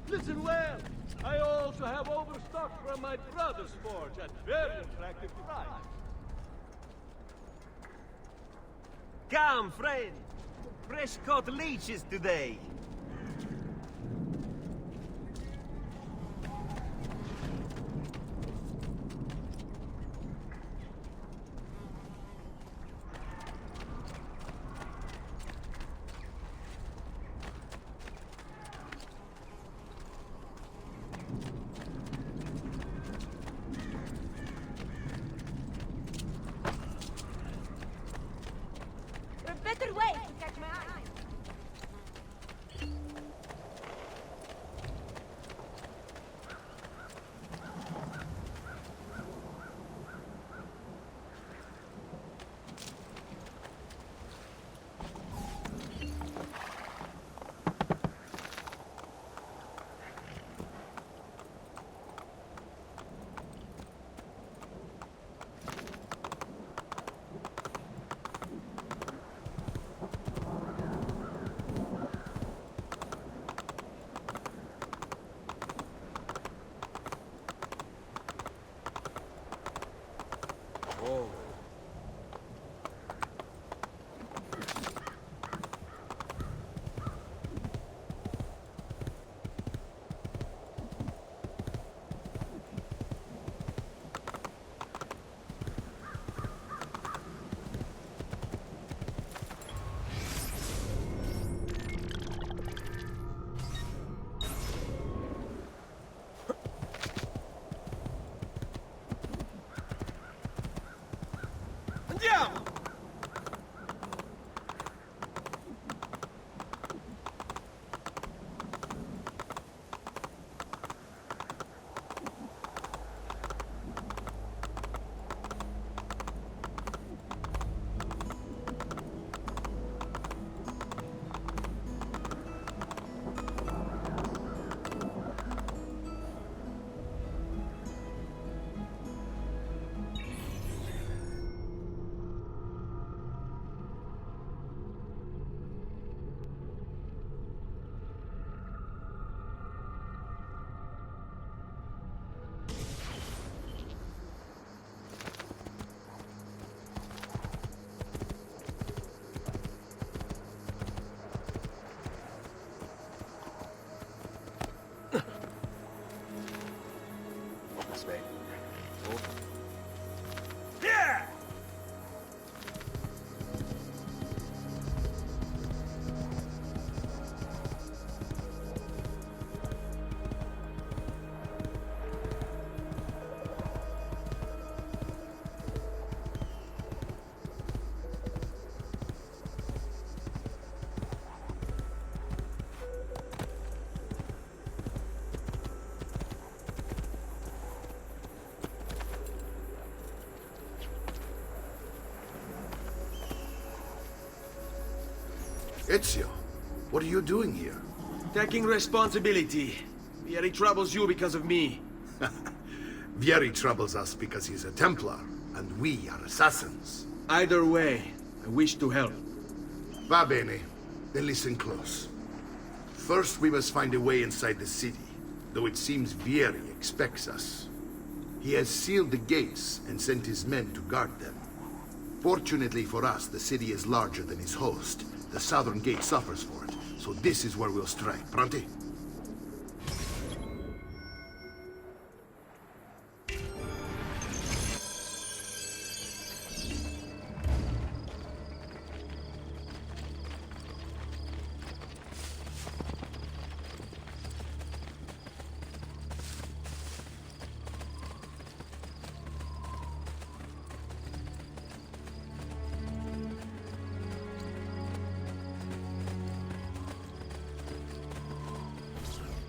Listen well. I also have overstock from my brother's forge at very attractive price. Come, friend. Fresh caught leeches today. Ezio, what are you doing here? Taking responsibility. Vieri troubles you because of me. Vieri troubles us because he's a Templar, and we are assassins. Either way, I wish to help. Va bene. Then listen close. First, we must find a way inside the city, though it seems Vieri expects us. He has sealed the gates and sent his men to guard them. Fortunately for us, the city is larger than its host. The southern gate suffers for it, so this is where we'll strike. Pronti?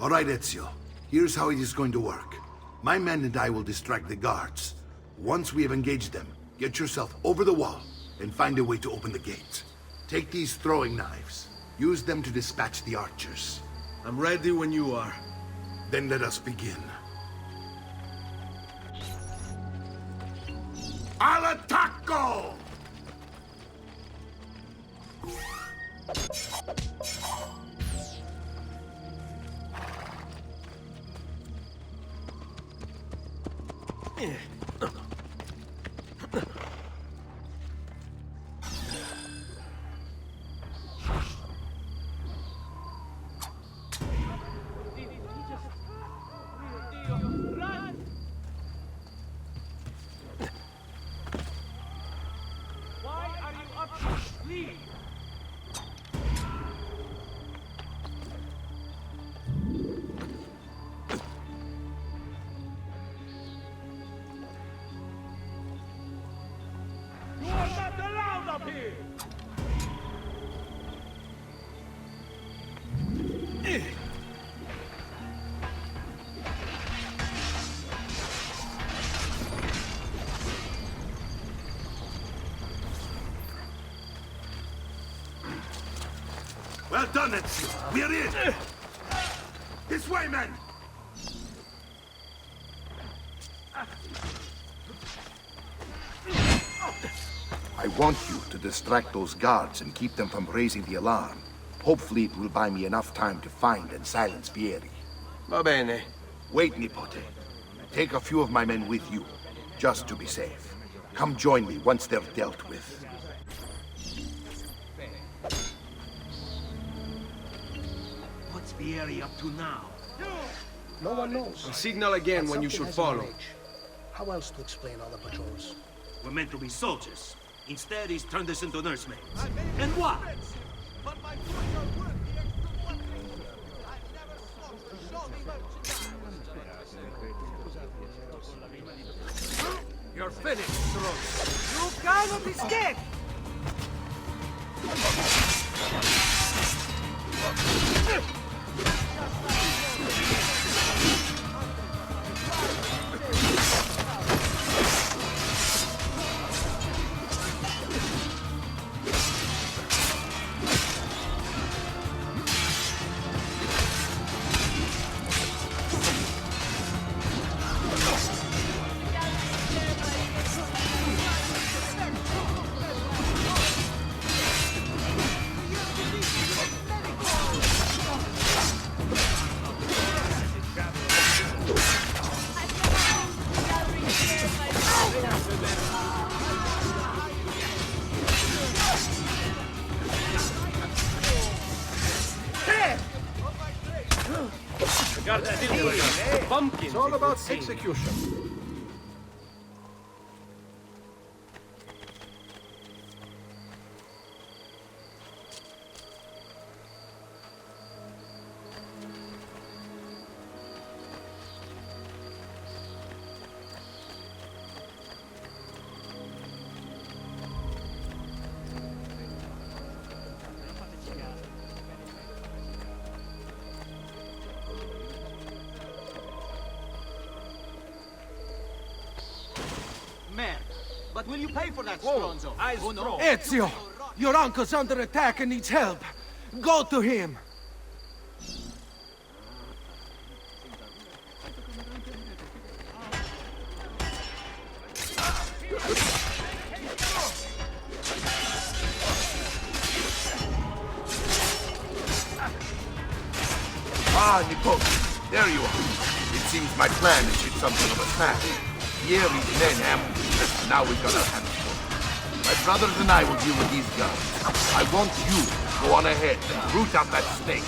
All right, Ezio. Here's how it is going to work. My men and I will distract the guards. Once we have engaged them, get yourself over the wall and find a way to open the gate. Take these throwing knives. Use them to dispatch the archers. I'm ready when you are. Then let us begin. Al attacco! Well done, Ezio. We're in. This way, men. I want you to distract those guards and keep them from raising the alarm. Hopefully it will buy me enough time to find and silence Vieri. Va bene. Wait, Nipote. Take a few of my men with you, just to be safe. Come join me once they're dealt with. What's Vieri up to now? No one knows. Signal again when you should follow. How else to explain all the patrols? We're meant to be soldiers. Instead, he's turned us into nursemaids. And what? But my goods are worth the extra one. I never sought to show me merchandise. You're finished, Strauss. You cannot escape! It's all about execution. But will you pay for that, Stronzo? Ezio! Your uncle's under attack and needs help. Go to him! Ah, Nicole, there you are. It seems my plan has hit something of a snag. Yeri's men ambushed us, and now we've got our hands full. My brothers and I will deal with these guns. I want you to go on ahead and root out that snake.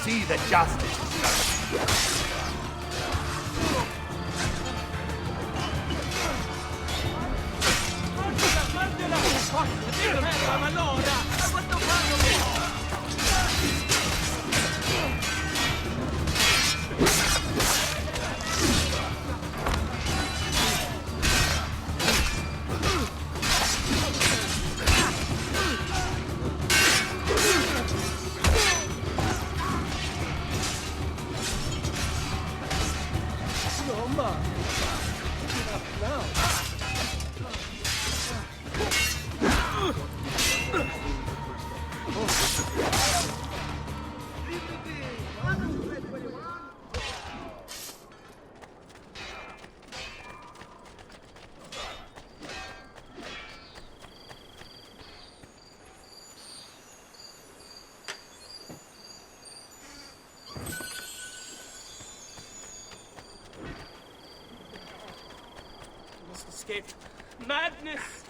See that justice is done. Escape. Madness!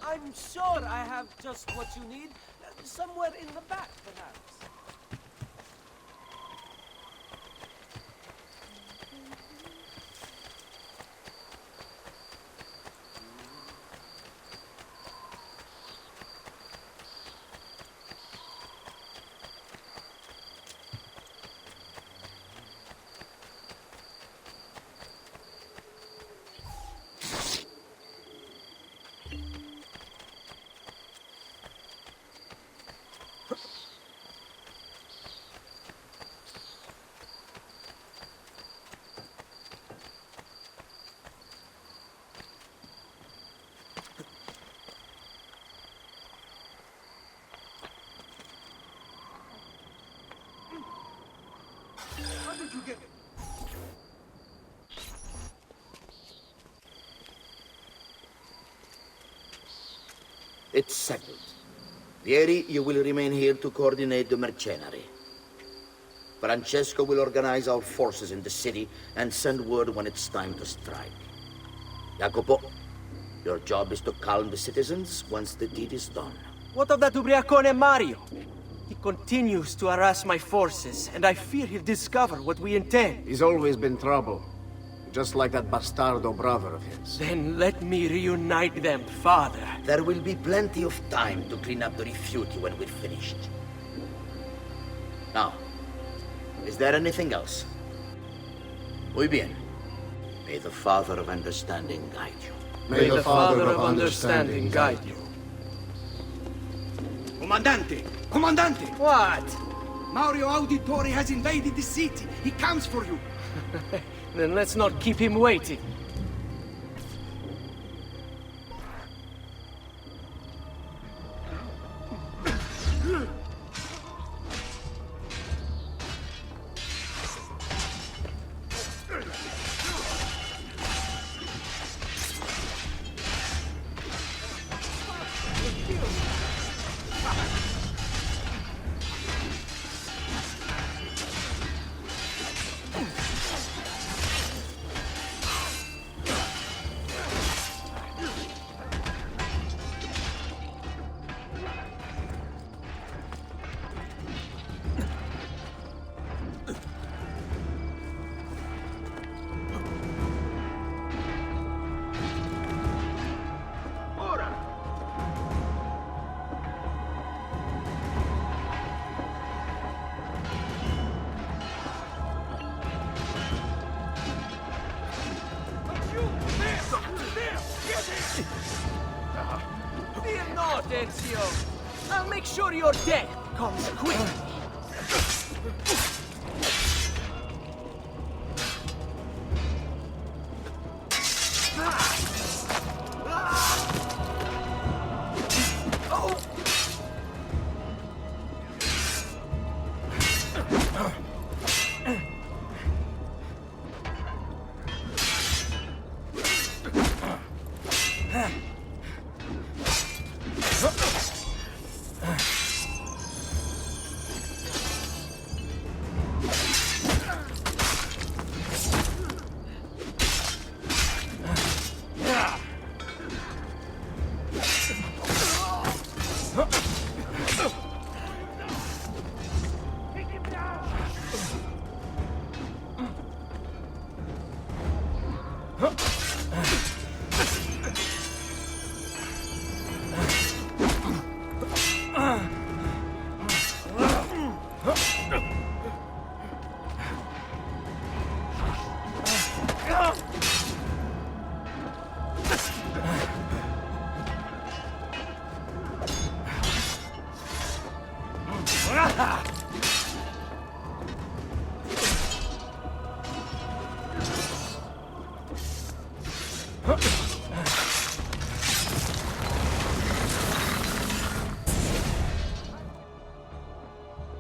I'm sure I have just what you need. Somewhere in the back, perhaps. How did you get... It's settled. Vieri, you will remain here to coordinate the mercenary. Francesco will organize our forces in the city and send word when it's time to strike. Jacopo, your job is to calm the citizens once the deed is done. What of that ubriacone Mario? He continues to harass my forces, and I fear he'll discover what we intend. He's always been trouble. Just like that bastardo brother of his. Then let me reunite them, father. There will be plenty of time to clean up the rifiuti when we're finished. Now, is there anything else? Muy bien. May the Father of Understanding guide you. May the Father of Understanding guide you. Comandante! Comandante! What? Mario Auditore has invaded the city. He comes for you. Then let's not keep him waiting. Fear not, Ezio. I'll make sure your death comes quickly.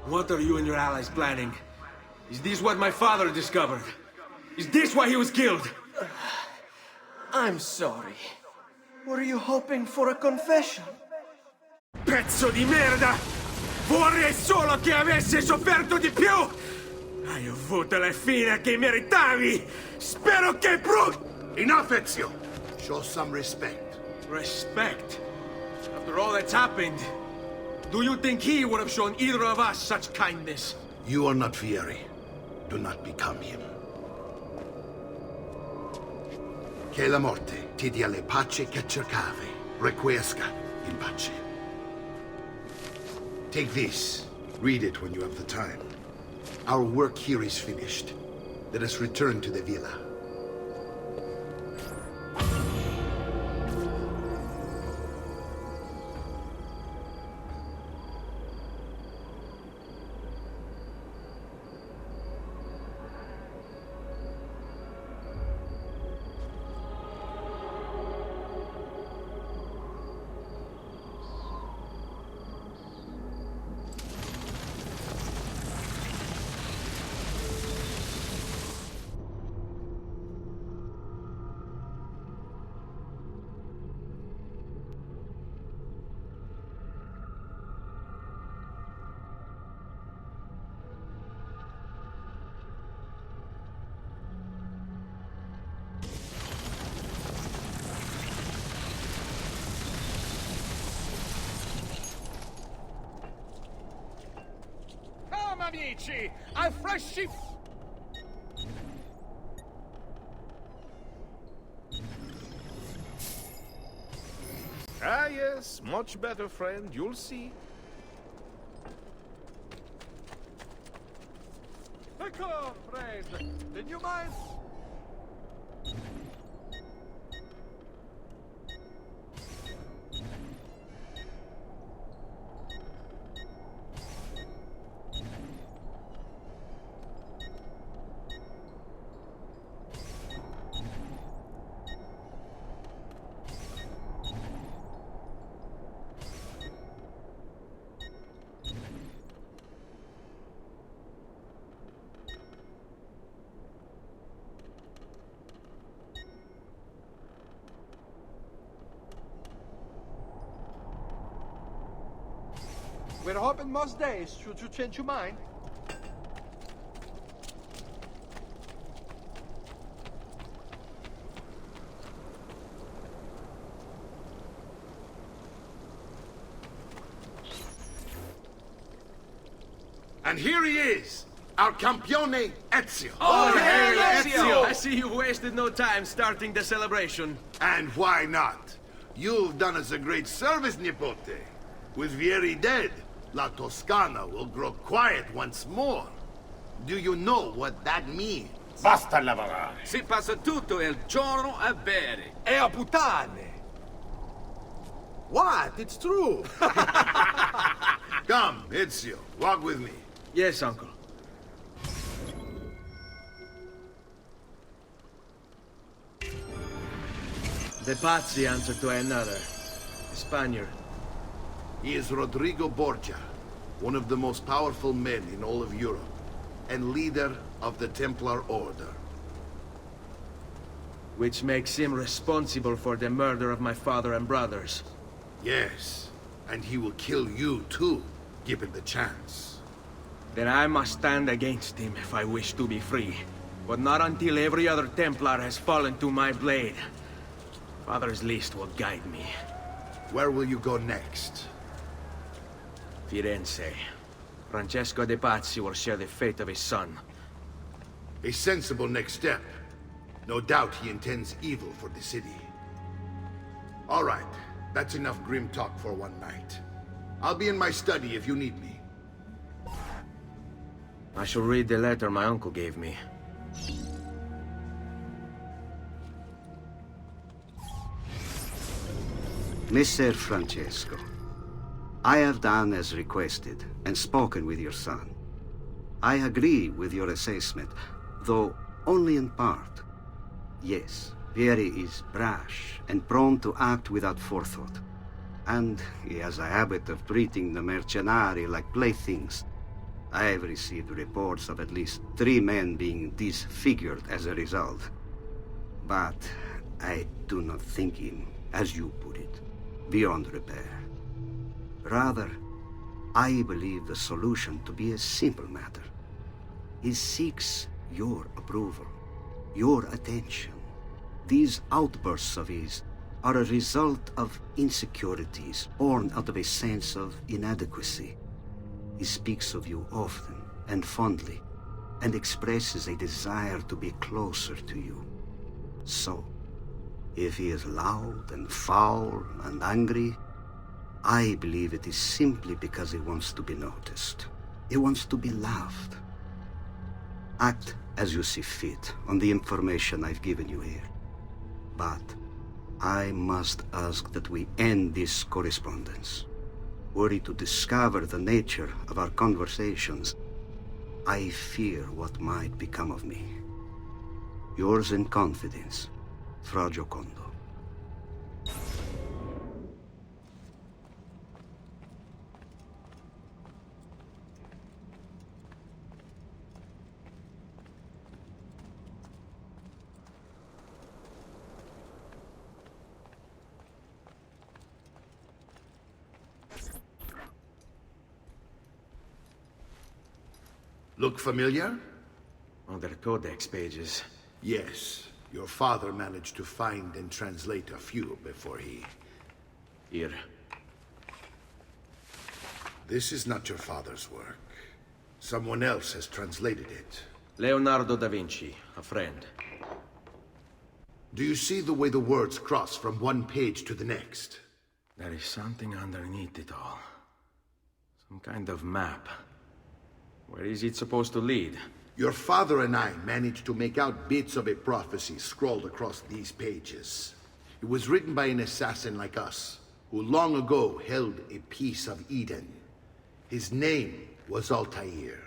What are you and your allies planning? Is this what my father discovered? Is this why he was killed? I'm sorry. Were you hoping for a confession? Pezzo di merda! Vorrei solo che avessi sofferto di più! Hai avuto la fine che meritavi! Spero che Enough, Ezio! Show some respect. Respect? After all that's happened, do you think he would have shown either of us such kindness? You are not Fieri. Do not become him. Che la morte ti dia le pace che cercavi. Requiesca in pace. Take this. Read it when you have the time. Our work here is finished. Let us return to the villa. Amici, a fresh Ah, yes, much better, friend. You'll see. D'accord, friend. Did you mind? We're hoping most days. Should you change your mind? And here he is, our campione Ezio. Oh, hey, Ezio! I see you wasted no time starting the celebration. And why not? You've done us a great service, Nipote. With Vieri dead, La Toscana will grow quiet once more. Do you know what that means? Basta lavorare. Si passa tutto il giorno a bere. E a puttane! What? It's true! Come, Ezio, walk with me. Yes, uncle. The Pazzi answer to another. A Spaniard. He is Rodrigo Borgia, one of the most powerful men in all of Europe, and leader of the Templar Order. Which makes him responsible for the murder of my father and brothers. Yes, and he will kill you too, given the chance. Then I must stand against him if I wish to be free. But not until every other Templar has fallen to my blade. Father's list will guide me. Where will you go next? Firenze. Francesco de Pazzi will share the fate of his son. A sensible next step. No doubt he intends evil for the city. All right, that's enough grim talk for one night. I'll be in my study if you need me. I shall read the letter my uncle gave me. Messer Francesco, I have done as requested and spoken with your son. I agree with your assessment, though only in part. Yes, Vieri is brash and prone to act without forethought. And he has a habit of treating the mercenari like playthings. I have received reports of at least 3 men being disfigured as a result. But I do not think him, as you put it, beyond repair. Rather, I believe the solution to be a simple matter. He seeks your approval, your attention. These outbursts of his are a result of insecurities born out of a sense of inadequacy. He speaks of you often and fondly, and expresses a desire to be closer to you. So, if he is loud and foul and angry, I believe it is simply because he wants to be noticed. He wants to be loved. Act as you see fit on the information I've given you here. But I must ask that we end this correspondence. Were he to discover the nature of our conversations, I fear what might become of me. Yours in confidence, Fra Giocondo. Look familiar? On their codex pages. Yes. Your father managed to find and translate a few before he... Here. This is not your father's work. Someone else has translated it. Leonardo da Vinci, a friend. Do you see the way the words cross from one page to the next? There is something underneath it all. Some kind of map. Where is it supposed to lead? Your father and I managed to make out bits of a prophecy scrawled across these pages. It was written by an assassin like us, who long ago held a piece of Eden. His name was Altair.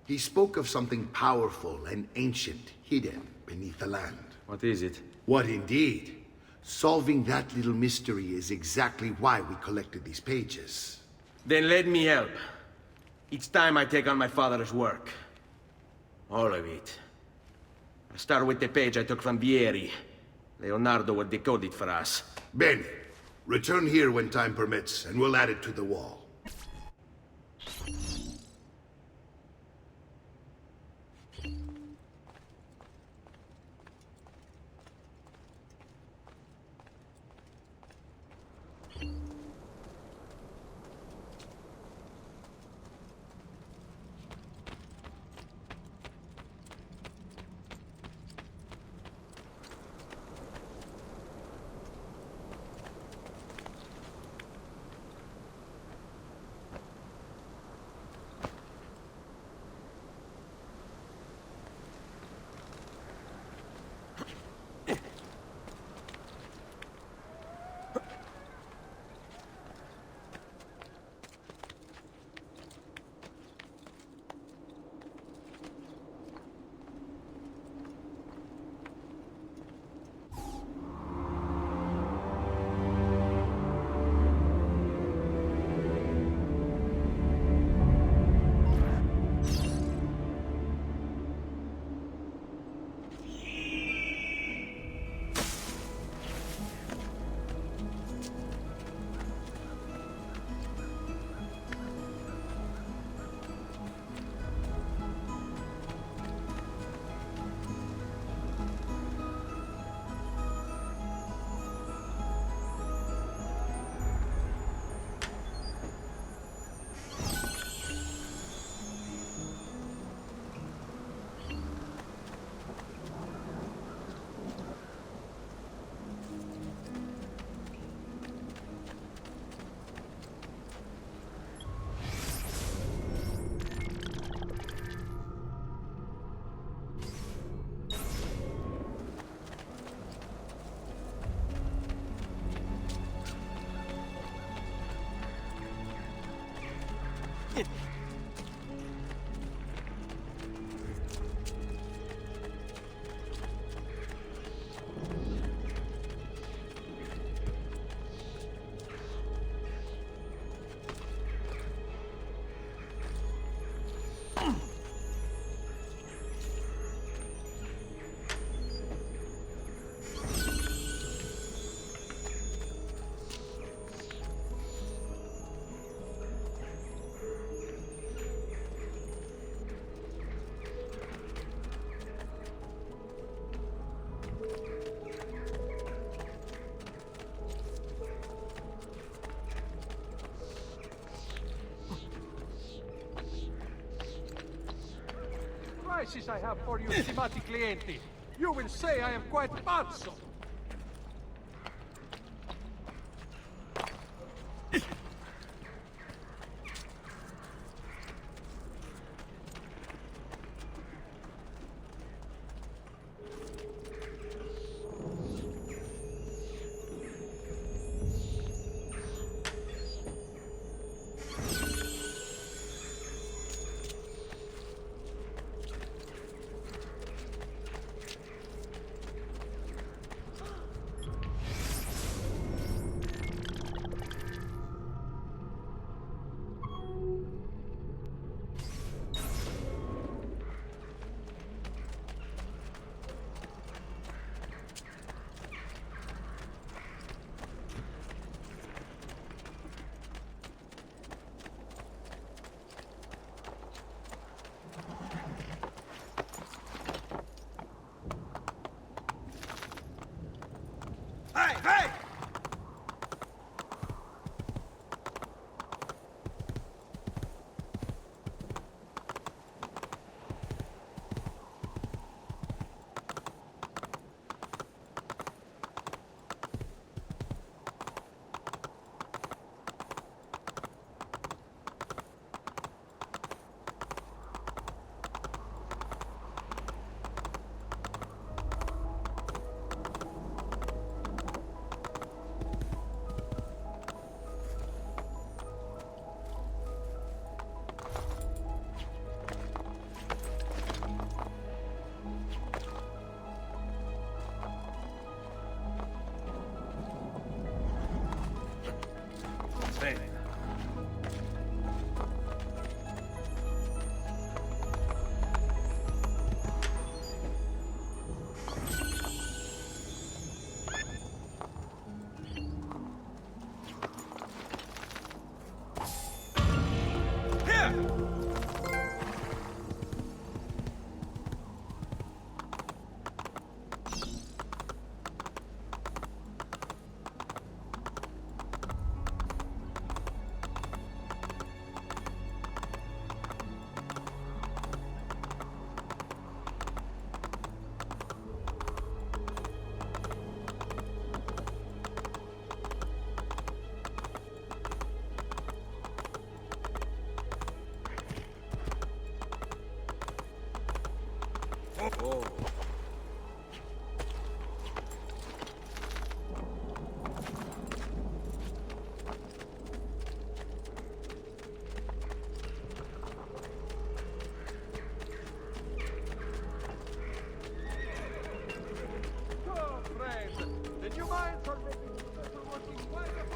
He spoke of something powerful and ancient hidden beneath the land. What is it? What indeed? Solving that little mystery is exactly why we collected these pages. Then let me help. Each time I take on my father's work. All of it. I start with the page I took from Vieri. Leonardo will decode it for us. Bene. Return here when time permits, and we'll add it to the wall. Prices I have for you, stimati clienti. You will say I am quite pazzo. Oh. Oh, friend, the new mines are making better working quite a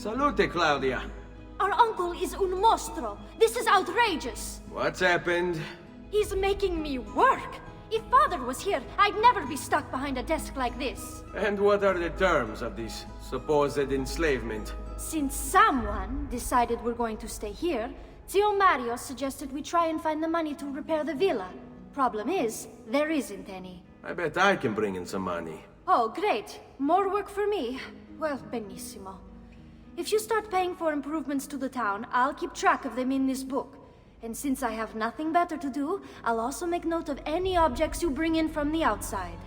Salute, Claudia. Are Your uncle is un mostro. This is outrageous. What's happened? He's making me work. If Father was here, I'd never be stuck behind a desk like this. And what are the terms of this supposed enslavement? Since someone decided we're going to stay here, Zio Mario suggested we try and find the money to repair the villa. Problem is, there isn't any. I bet I can bring in some money. Oh, great. More work for me. Well, benissimo. If you start paying for improvements to the town, I'll keep track of them in this book. And since I have nothing better to do, I'll also make note of any objects you bring in from the outside.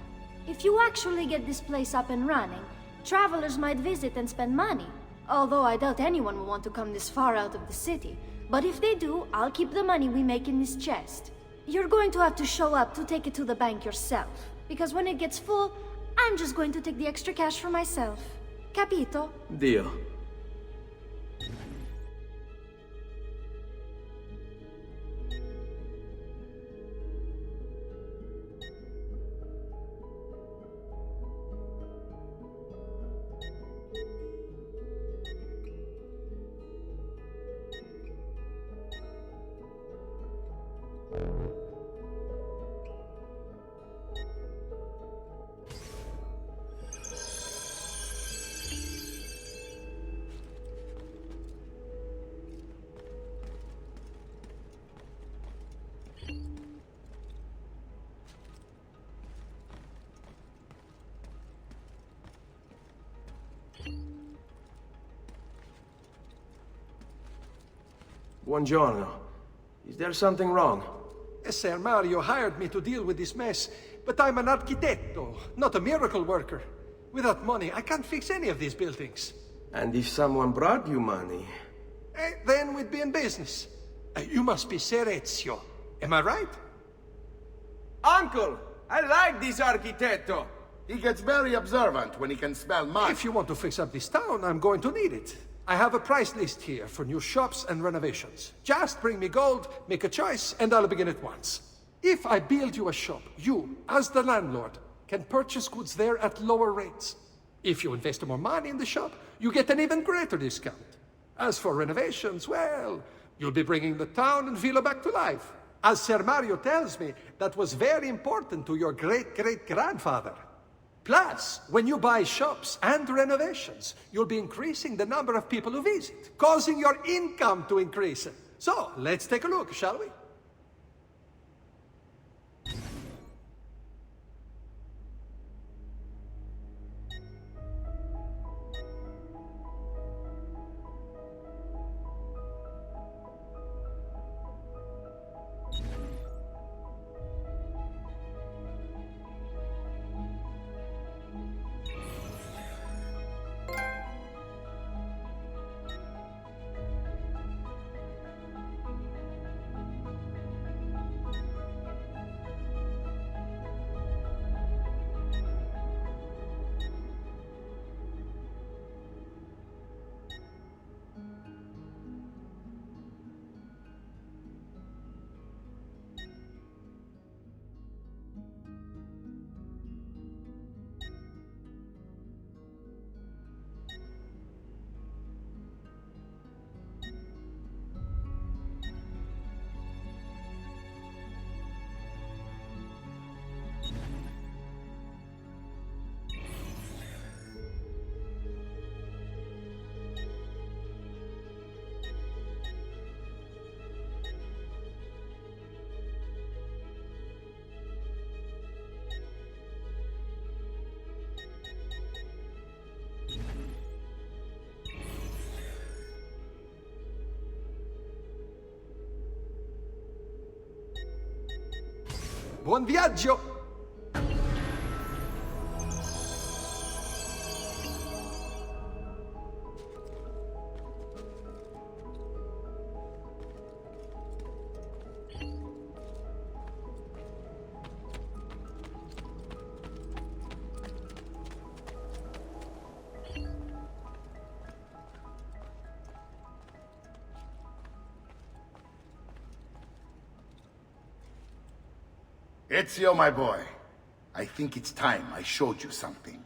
If you actually get this place up and running, travelers might visit and spend money. Although I doubt anyone will want to come this far out of the city. But if they do, I'll keep the money we make in this chest. You're going to have to show up to take it to the bank yourself. Because when it gets full, I'm just going to take the extra cash for myself. Capito? Deal. Buongiorno. Is there something wrong? Ser Mario hired me to deal with this mess, but I'm an architetto, not a miracle worker. Without money, I can't fix any of these buildings. And if someone brought you money? Then we'd be in business. You must be Ser Ezio. Am I right? Uncle! I like this architetto! He gets very observant when he can smell mud. If you want to fix up this town, I'm going to need it. I have a price list here for new shops and renovations. Just bring me gold, make a choice, and I'll begin at once. If I build you a shop, you, as the landlord, can purchase goods there at lower rates. If you invest more money in the shop, you get an even greater discount. As for renovations, well, you'll be bringing the town and villa back to life. As Ser Mario tells me, that was very important to your great-great-grandfather. Plus, when you buy shops and renovations, you'll be increasing the number of people who visit, causing your income to increase. So, let's take a look, shall we? Buon viaggio! Ezio, my boy, I think it's time I showed you something.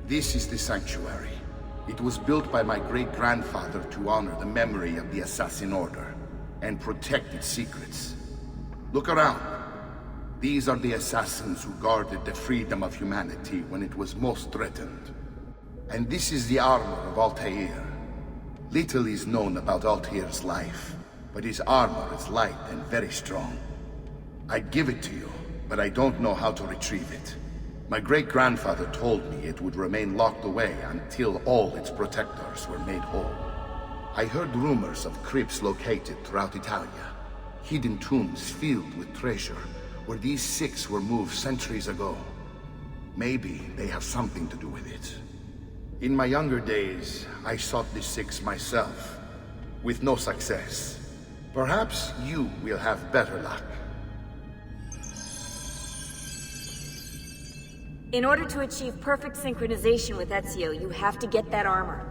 This is the sanctuary. It was built by my great-grandfather to honor the memory of the Assassin Order and protect its secrets. Look around. These are the assassins who guarded the freedom of humanity when it was most threatened. And this is the armor of Altair. Little is known about Altair's life, but his armor is light and very strong. I'd give it to you, but I don't know how to retrieve it. My great-grandfather told me it would remain locked away until all its protectors were made whole. I heard rumors of crypts located throughout Italia, hidden tombs filled with treasure, where these six were moved centuries ago. Maybe they have something to do with it. In my younger days, I sought the six myself, with no success. Perhaps you will have better luck. In order to achieve perfect synchronization with Ezio, you have to get that armor.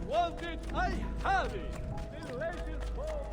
Want it? I have it! The legends fall.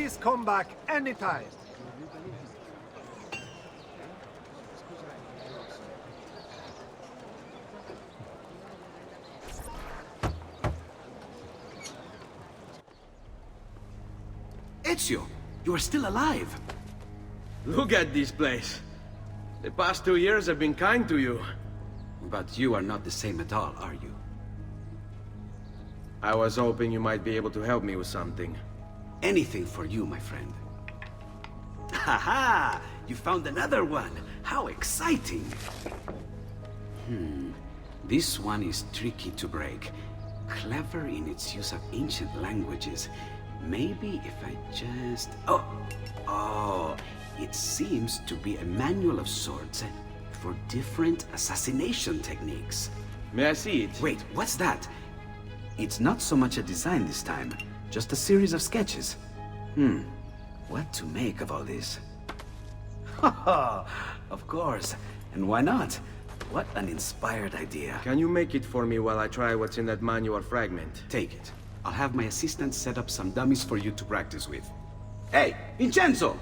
Please come back anytime. Ezio, you are still alive. Look at this place. The past 2 years have been kind to you. But you are not the same at all, are you? I was hoping you might be able to help me with something. Anything for you, my friend. Ha-ha! You found another one! How exciting! This one is tricky to break. Clever in its use of ancient languages. Maybe if I just... Oh! It seems to be a manual of sorts for different assassination techniques. May I see it? Wait, what's that? It's not so much a design this time, just a series of sketches. What to make of all this? Haha, of course. And why not? What an inspired idea. Can you make it for me while I try what's in that manual fragment? Take it. I'll have my assistant set up some dummies for you to practice with. Hey, Vincenzo!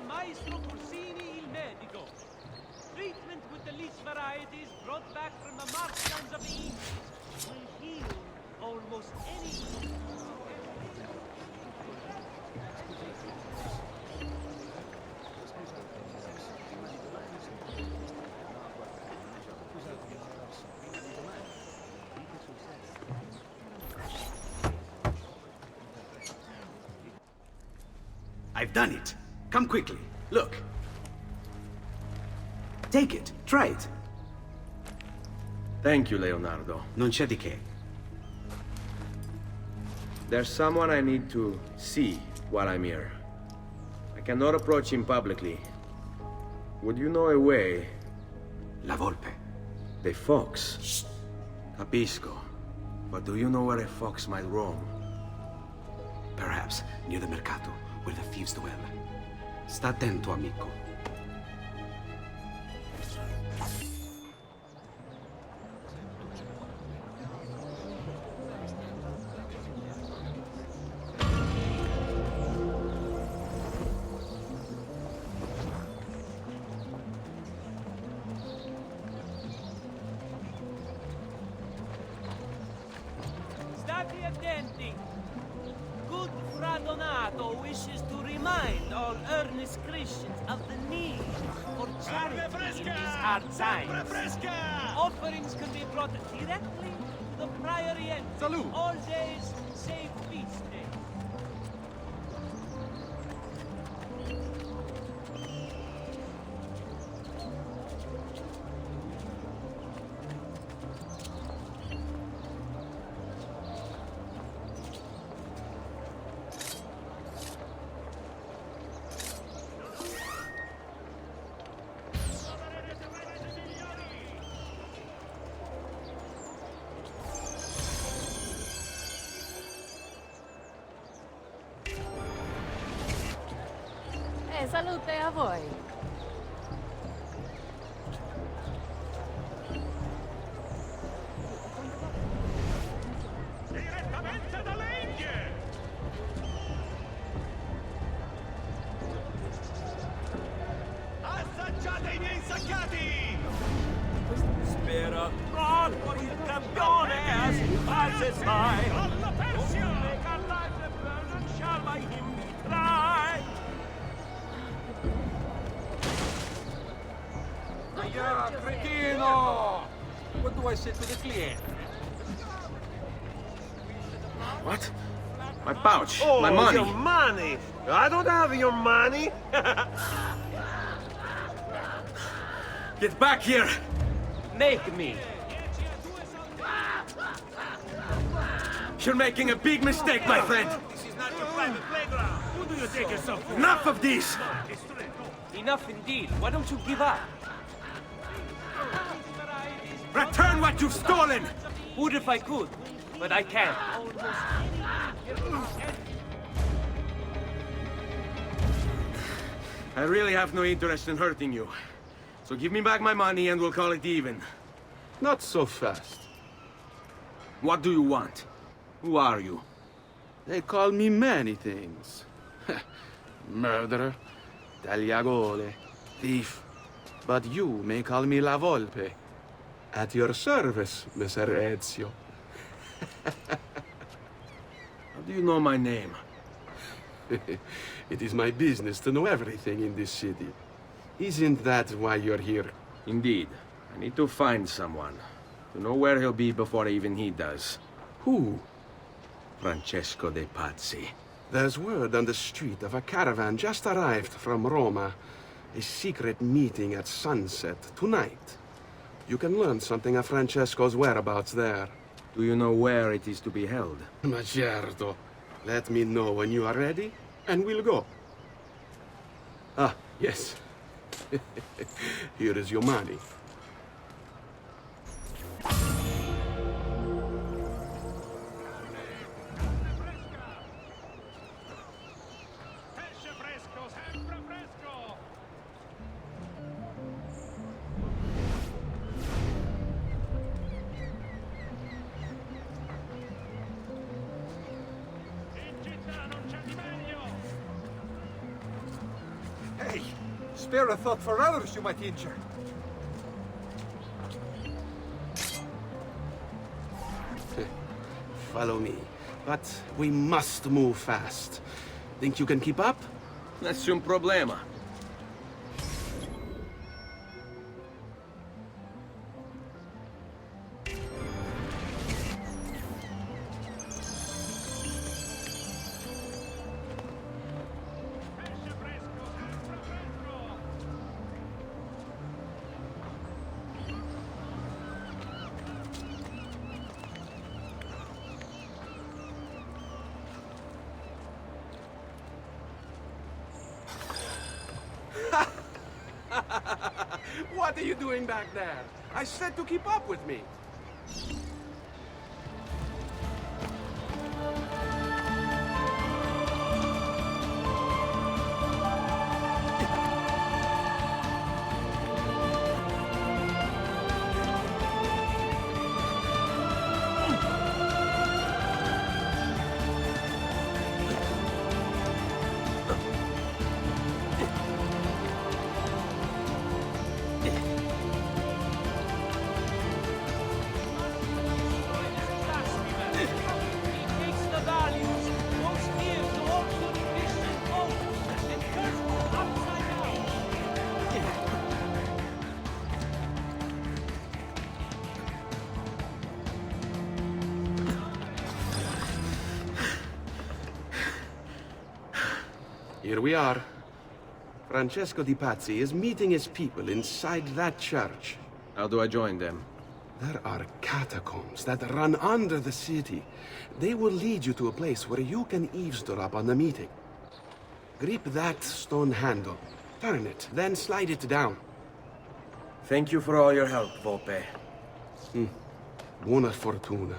Maestro Corsini il medico. Treatment with the least varieties brought back from the marshlands of the East will heal almost any... I've done it. Come quickly. Look. Take it. Try it. Thank you, Leonardo. Non c'è di che. There's someone I need to see while I'm here. I cannot approach him publicly. Would you know a way? La Volpe. The fox. Shh. Capisco. But do you know where a fox might roam? Perhaps near the Mercato, where the thieves dwell. Sta attento, amico. State attenti. Good Fra Donato wishes to remind all earnest Christians of the need for charity in these hard times. Offerings can be brought directly to the Priory entrance all days save feast days. E salute a voi. Direttamente dalle Indie! Assaggiate i miei insaccati! Spera troppo il campione as he passes by. Alla Persia! Won't make our lives a burden, shall by him be tried. Yeah, cretino! What do I say to the client? What? My pouch. Oh, my money. your money! I don't have your money! Get back here! Make me. You're making a big mistake, my friend! This is not your private playground. Who do you take yourself for? Enough of this! Enough indeed. Why don't you give up? Return what you've stolen! Would if I could, but I can't. I really have no interest in hurting you. So give me back my money and we'll call it even. Not so fast. What do you want? Who are you? They call me many things. Murderer, tagliagole, thief. But you may call me La Volpe. At your service, Messer Ezio. How do you know my name? It is my business to know everything in this city. Isn't that why you're here? Indeed. I need to find someone. To know where he'll be before even he does. Who? Francesco de Pazzi. There's word on the street of a caravan just arrived from Roma. A secret meeting at sunset tonight. You can learn something of Francesco's whereabouts there. Do you know where it is to be held? Ma certo. Let me know when you are ready, and we'll go. Ah, yes. Here is your money. Hey, spare a thought for others you might injure. Follow me. But we must move fast. Think you can keep up? Nessun problema. What are you doing back there? I said to keep up with me. Here we are. Francesco di Pazzi is meeting his people inside that church. How do I join them? There are catacombs that run under the city. They will lead you to a place where you can eavesdrop on the meeting. Grip that stone handle. Turn it, then slide it down. Thank you for all your help, Volpe. Buona fortuna.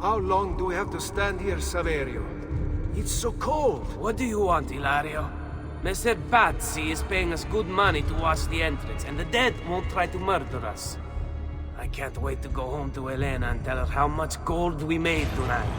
How long do we have to stand here, Saverio? It's so cold. What do you want, Hilario? Messer Pazzi is paying us good money to watch the entrance, and the dead won't try to murder us. I can't wait to go home to Elena and tell her how much gold we made tonight.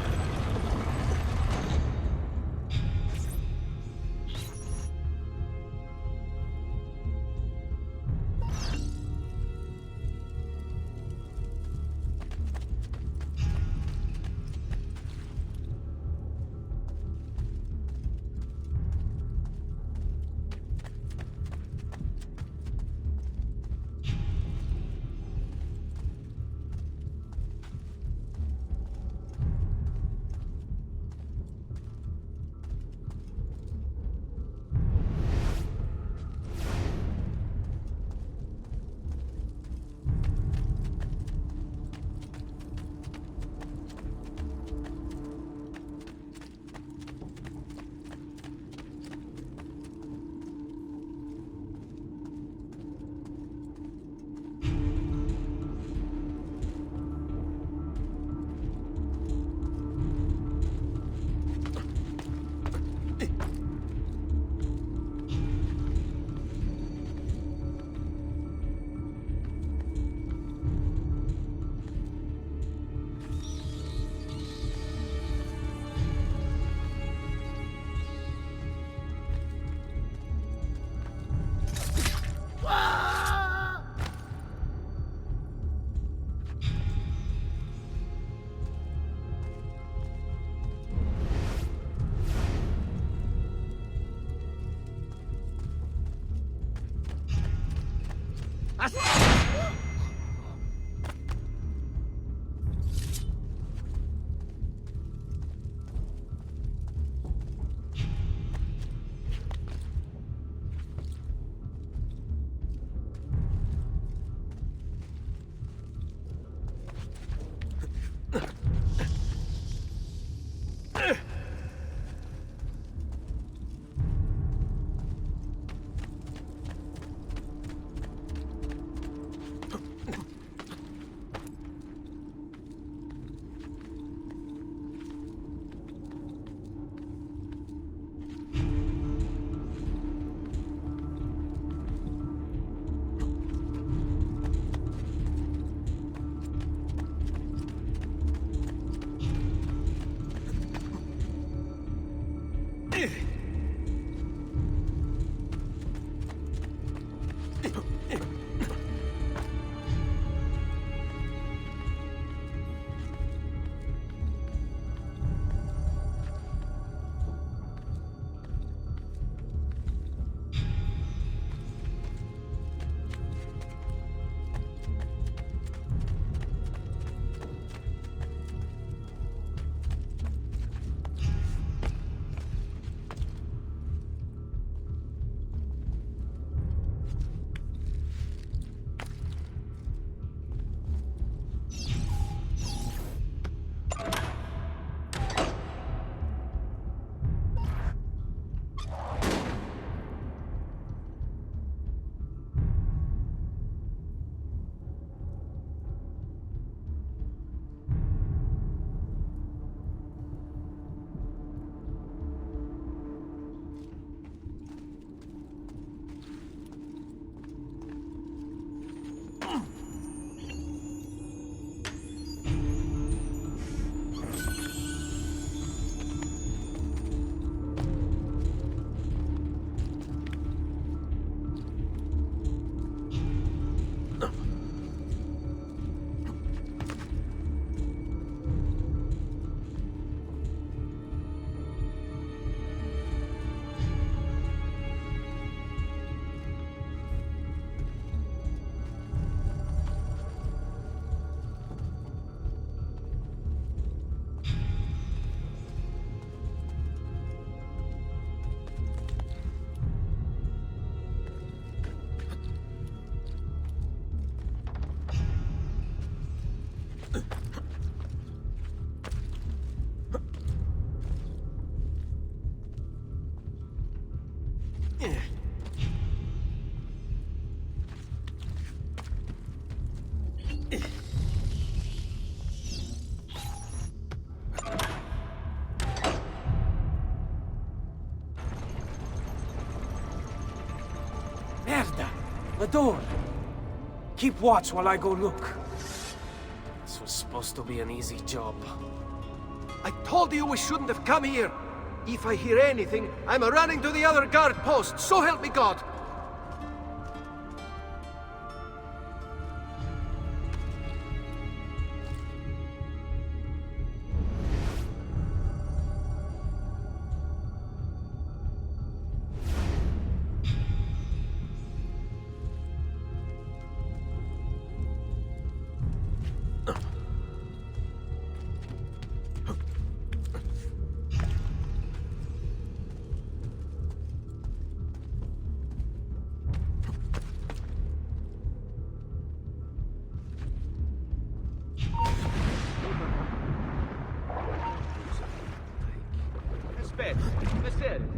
A door! Keep watch while I go look. This was supposed to be an easy job. I told you we shouldn't have come here. If I hear anything, I'm running to the other guard post, so help me God.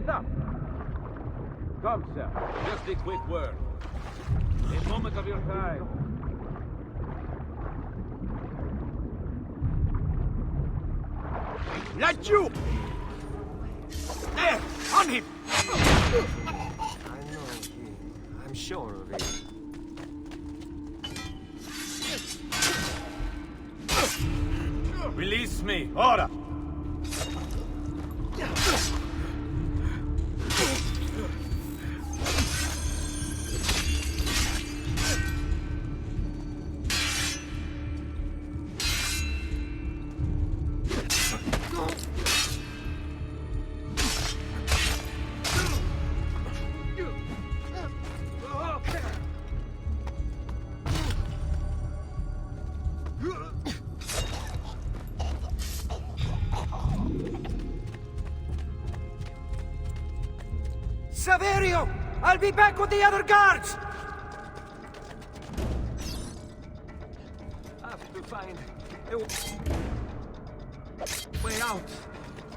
Stop! Come, sir. Just a quick word. A moment of your time. Let you! There! On him! I know him. I'm sure of it. Release me! Ora! Saverio! I'll be back with the other guards! I have to find a way out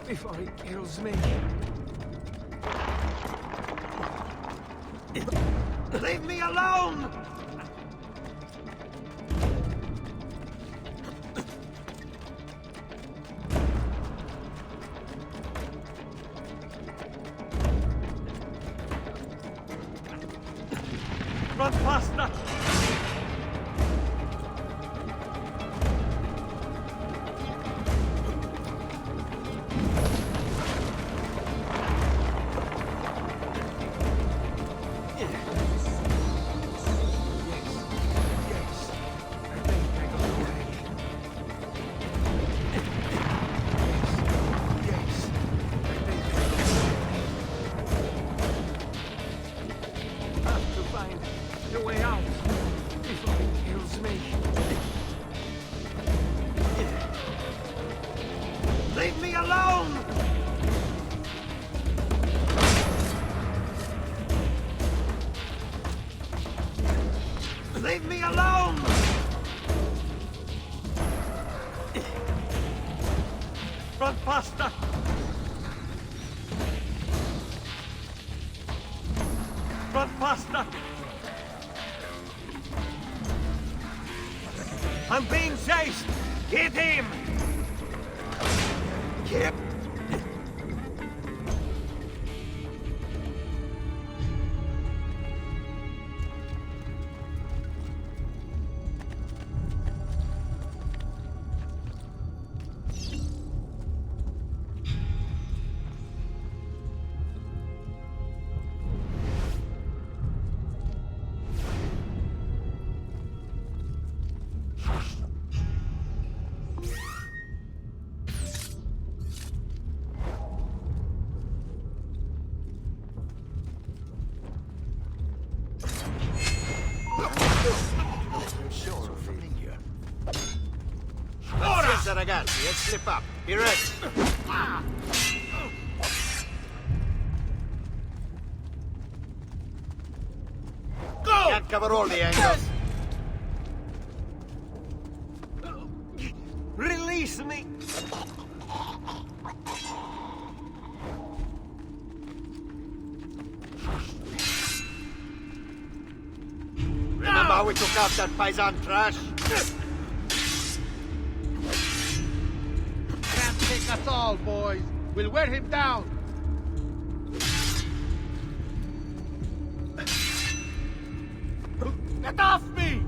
before he kills me. Leave me alone! Run faster! Leave me alone! Leave me alone! Run faster! Run faster! I'm being chased! Get him! Get... Pazienza ragazzi, let's slip up. Be ready. Go! Can't cover all the angles. Release me! Remember how we took out that paisan trash? Can't take us all, boys. We'll wear him down. Get off me!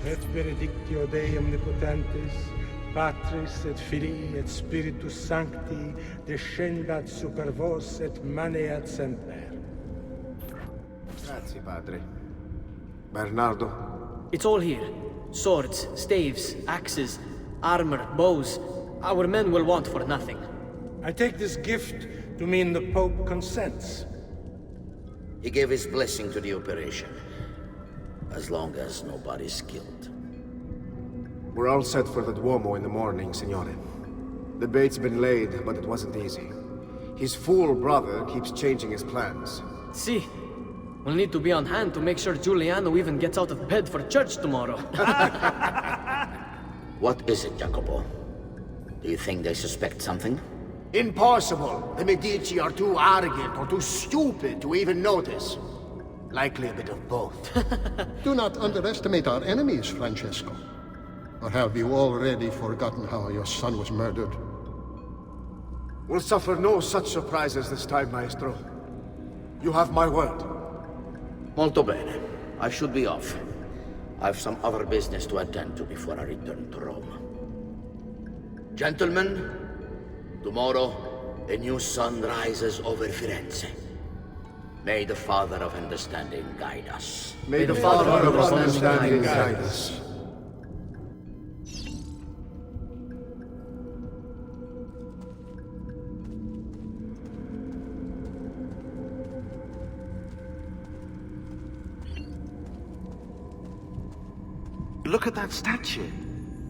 Et benedictio Dei omnipotentis, Patris et Filii et Spiritus Sancti, descendat super vos et maneat semper. Grazie, Padre. Bernardo? It's all here. Swords, staves, axes, armor, bows. Our men will want for nothing. I take this gift to mean the Pope consents. He gave his blessing to the operation. As long as nobody's killed. We're all set for the Duomo in the morning, Signore. The bait's been laid, but it wasn't easy. His fool brother keeps changing his plans. See, we'll need to be on hand to make sure Giuliano even gets out of bed for church tomorrow. What is it, Jacopo? Do you think they suspect something? Impossible! The Medici are too arrogant or too stupid to even notice. Likely a bit of both. Do not underestimate our enemies, Francesco. Or have you already forgotten how your son was murdered? We'll suffer no such surprises this time, Maestro. You have my word. Molto bene. I should be off. I've some other business to attend to before I return to Rome. Gentlemen, tomorrow, a new sun rises over Firenze. May the Father of Understanding guide us. May the Father of Understanding guide us. Look at that statue.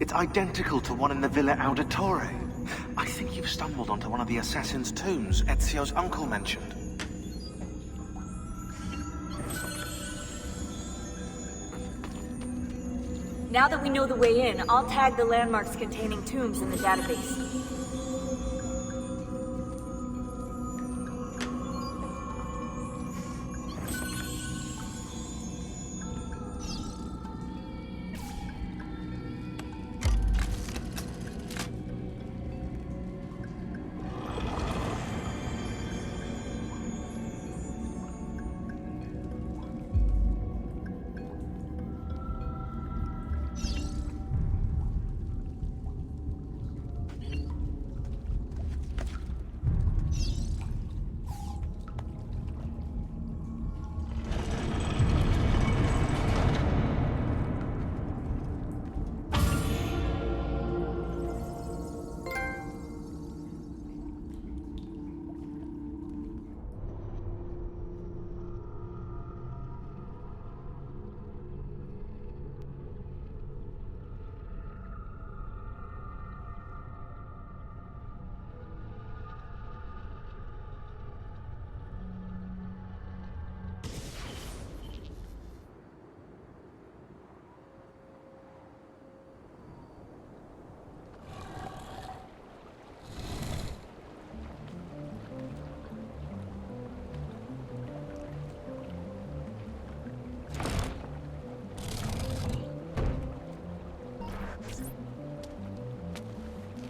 It's identical to one in the Villa Auditore. I think you've stumbled onto one of the assassin's tombs Ezio's uncle mentioned. Now that we know the way in, I'll tag the landmarks containing tombs in the database.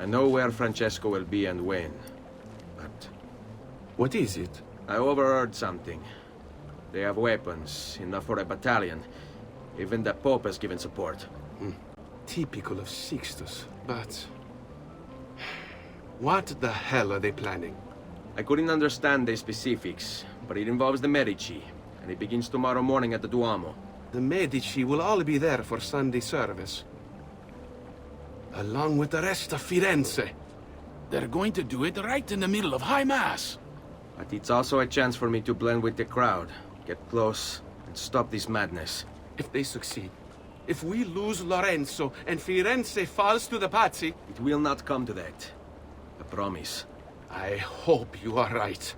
I know where Francesco will be and when, but... What is it? I overheard something. They have weapons, enough for a battalion. Even the Pope has given support. Typical of Sixtus, but... What the hell are they planning? I couldn't understand the specifics, but it involves the Medici, and it begins tomorrow morning at the Duomo. The Medici will all be there for Sunday service. Along with the rest of Firenze. They're going to do it right in the middle of High Mass. But it's also a chance for me to blend with the crowd, get close, and stop this madness. If they succeed, if we lose Lorenzo and Firenze falls to the Pazzi... It will not come to that. I promise. I hope you are right.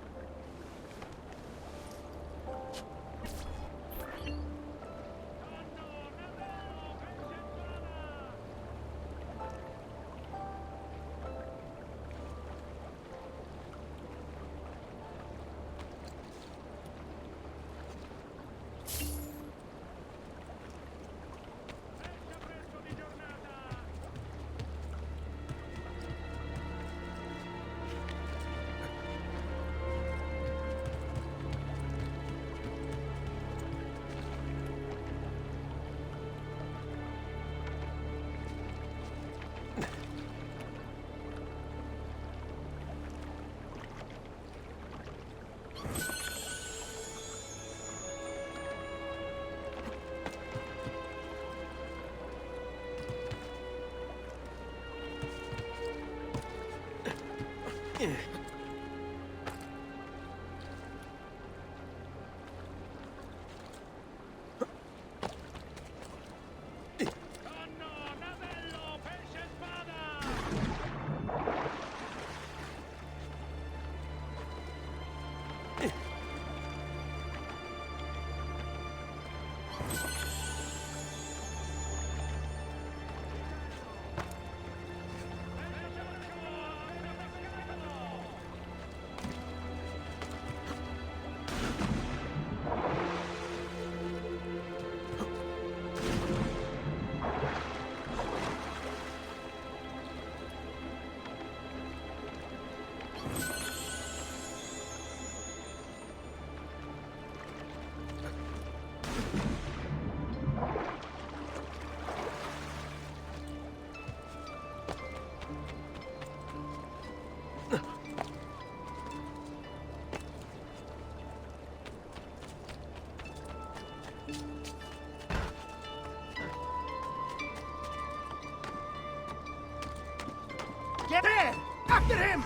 Get in! After him!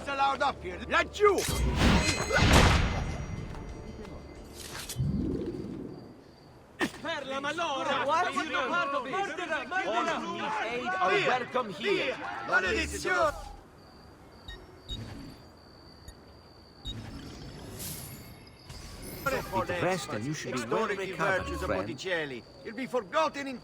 Allowed up here. Let you! Per la malora! What? You know part of this? All who need aid are welcome here. Maledizione! bit rest and you should be well recovered, friend. Botticelli. You'll be forgotten in...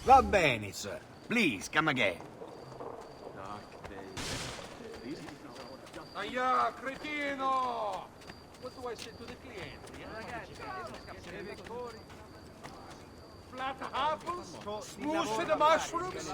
Va bene, sir. Please, come again. Aia, cretino! What do I say to the client? Flat apples? Smooshed mushrooms?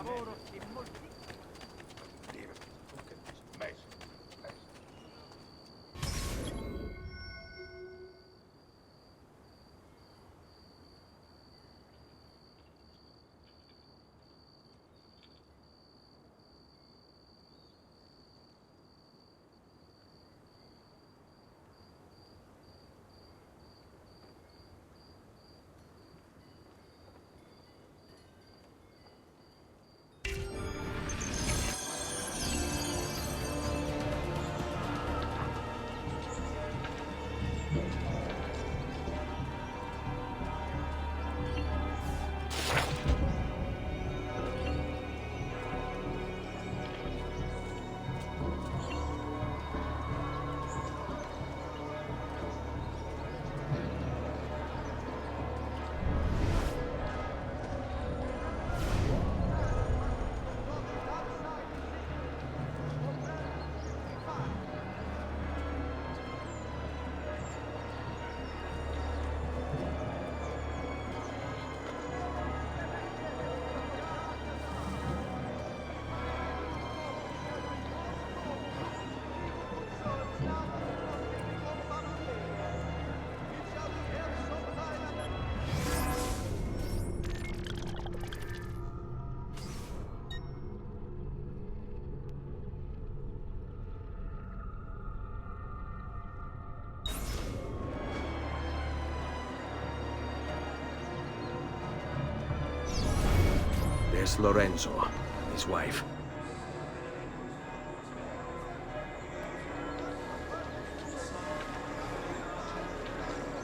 There's Lorenzo and his wife.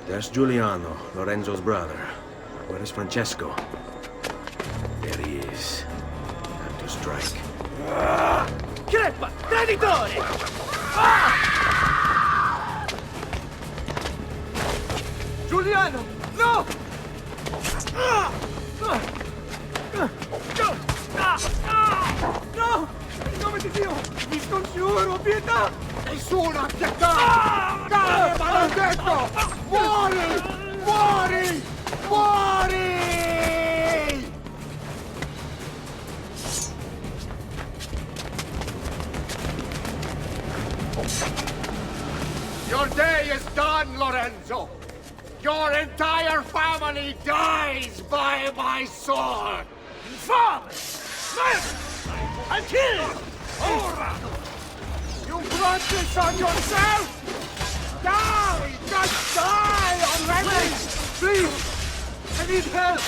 There's Giuliano, Lorenzo's brother. Where is Francesco? There he is. Time to strike. Crepa! Traditore! Giuliano! No! No! In nome di Dio! Vi scongiuro, pietà! Nessuno attaccato! Cane maledetto! Muori! Muori! Muori! Your day is done, Lorenzo! Your entire family dies by my sword! Infame! Murder! I'll kill you! Ora! You brought this on yourself! Die! Just die already! Please! I need help!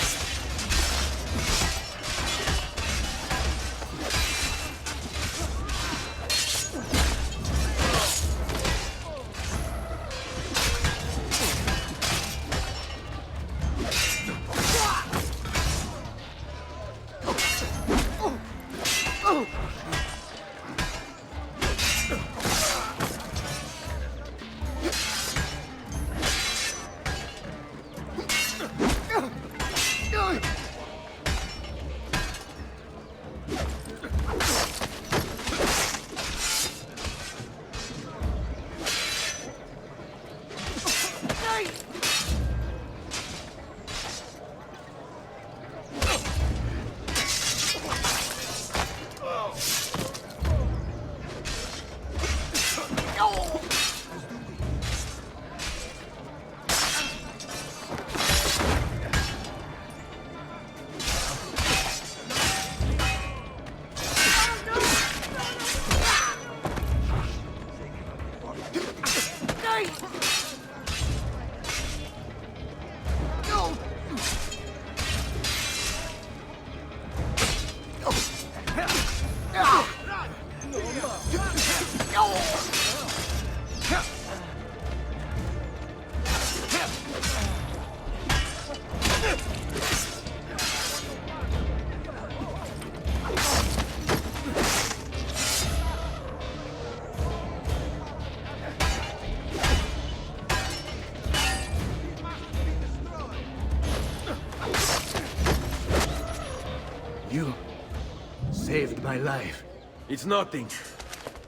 my life. It's nothing.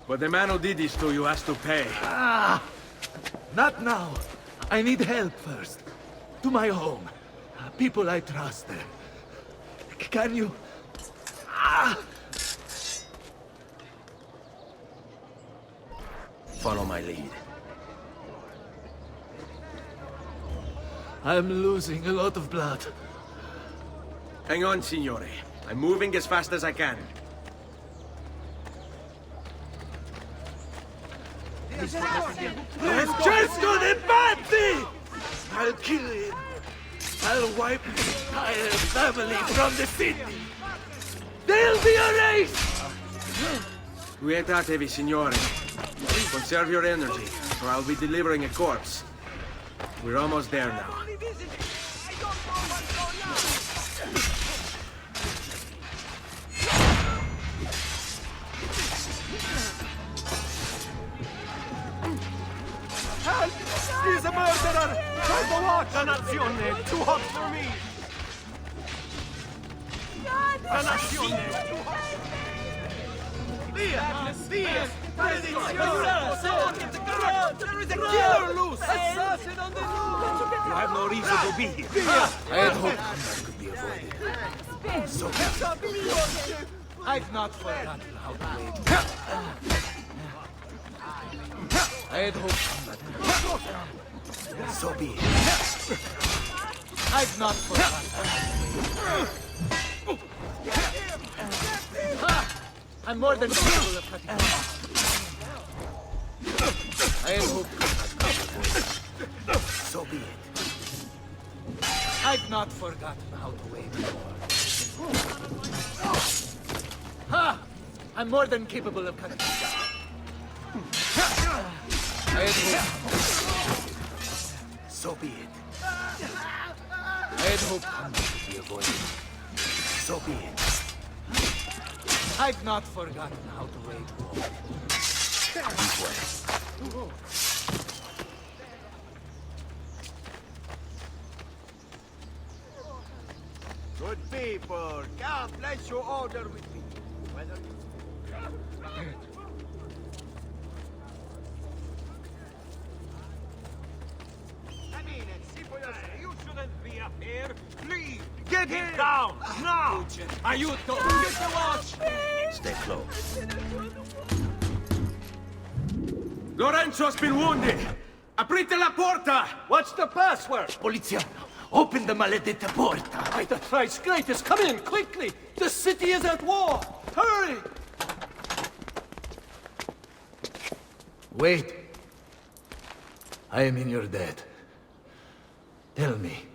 But the man who did this to you has to pay. Ah! Not now. I need help first. To my home. People I trust there. Can you... Ah! Follow my lead. I'm losing a lot of blood. Hang on, signore. I'm moving as fast as I can. Francesco de Pazzi! I'll kill him. I'll wipe the entire family from the city. They'll be erased! Quietatevi, signore. Conserve your energy, or I'll be delivering a corpse. We're almost there now. Help! He's a murderer! Try to watch! Danazione! Too hot for me! Danazione! Too hot! Via! Via! There is a killer loose! Assassin on the loose! You have no reason to be here. I had hoped combat could be avoided. So I've not forgotten how to wage. I had hoped combat could be avoided. So be it. I've not forgotten how to wage. I'm more than capable of cutting off. I had hoped combat could be avoided. So be it. I've not forgotten how to wage war. Ha! I'm more than capable of cutting off. I had hoped. So be it. I had hoped combat could be avoided. So be it. I've not forgotten how to wage war. This way. Good people, come, place your order with me. Whether I mean it, see for yourself. You shouldn't be up here. Please, get him down, now! Aiuto! Get the watch! Stay close. Lorenzo's been wounded! Aprite la porta! What's the password? Poliziano, open the maledetta porta. By the thrice greatest, come in, quickly! The city is at war! Hurry! Wait. I am in your debt. Tell me,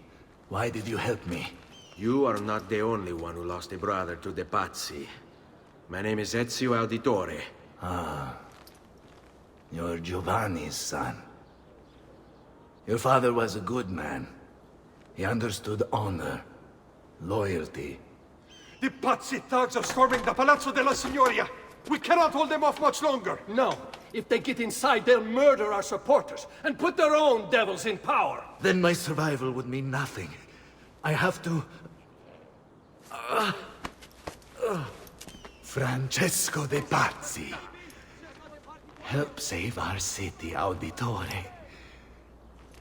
why did you help me? You are not the only one who lost a brother to the Pazzi. My name is Ezio Auditore. Ah. You're Giovanni's son. Your father was a good man. He understood honor, loyalty. The Pazzi thugs are storming the Palazzo della Signoria! We cannot hold them off much longer! No. If they get inside, they'll murder our supporters and put their own devils in power. Then my survival would mean nothing. I have to... Francesco de Pazzi. Help save our city, Auditore.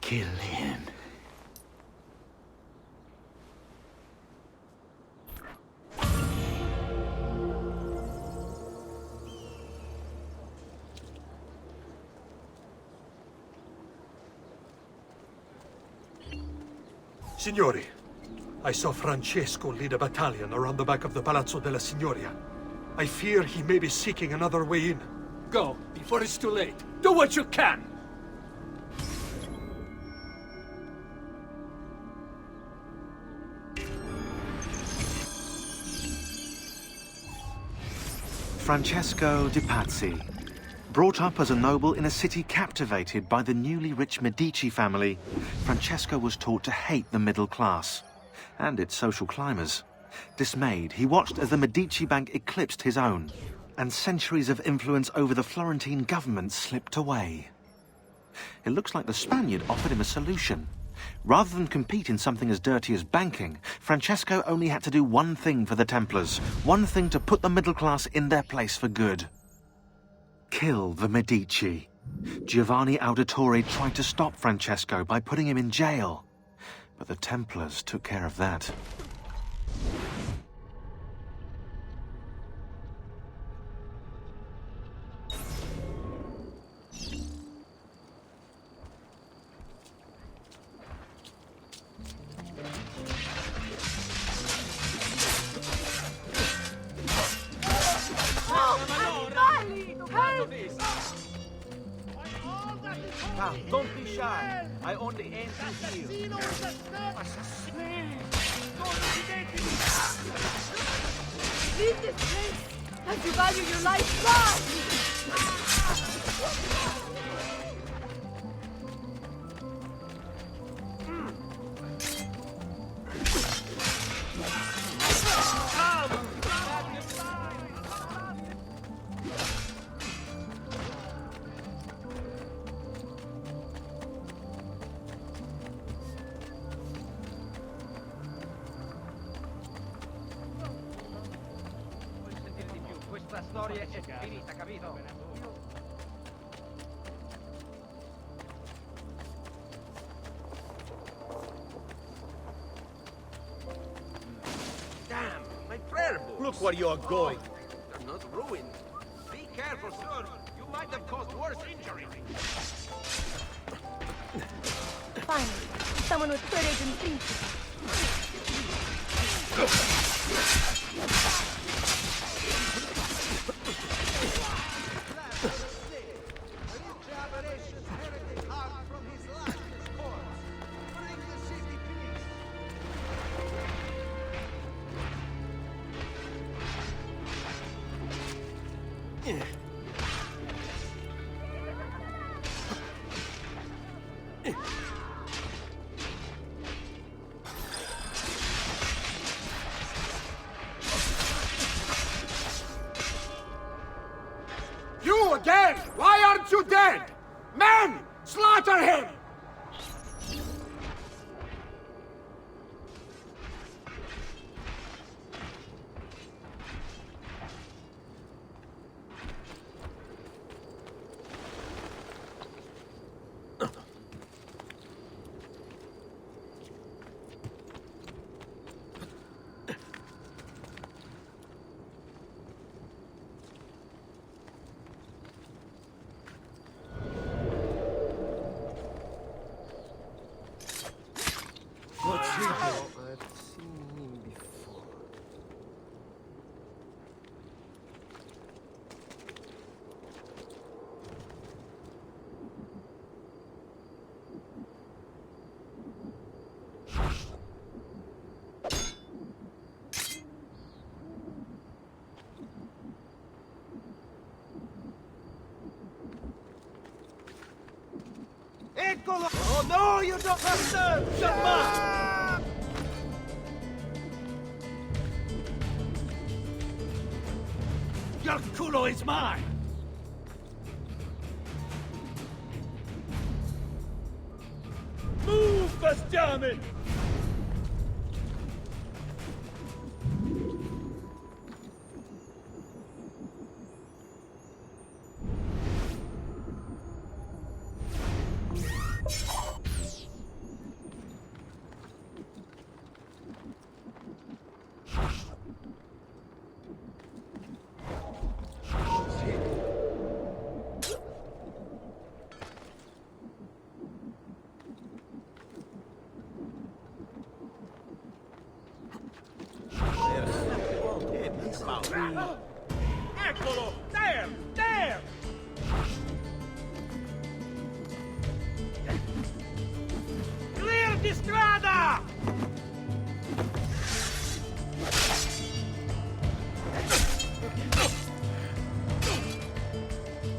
Kill him. Signori, I saw Francesco lead a battalion around the back of the Palazzo della Signoria. I fear he may be seeking another way in. Go, before it's too late. Do what you can! Francesco de Pazzi. Brought up as a noble in a city captivated by the newly rich Medici family, Francesco was taught to hate the middle class and its social climbers. Dismayed, he watched as the Medici bank eclipsed his own, and centuries of influence over the Florentine government slipped away. It looks like the Spaniard offered him a solution, Rather than compete in something as dirty as banking, Francesco only had to do one thing for the Templars, one thing to put the middle class in their place for good. Kill the Medici. Giovanni Auditore tried to stop Francesco by putting him in jail, but the Templars took care of that. Now, don't be shy. I only aim to heal. Leave this place as you value your life. Run! Questa storia è finita, capito? Damn, my prayer books. Look where you are going. They're not ruined. Be careful, sir. You might have caused worse injury. Finally, someone with courage and thinking. You again! Why aren't you dead? Men! Slaughter him! I've seen him before. Eccolo! Oh no, you don't bastard! Shamma! Your culo is mine! Move, Bastiani! Eccolo! There! There! Clear di strada!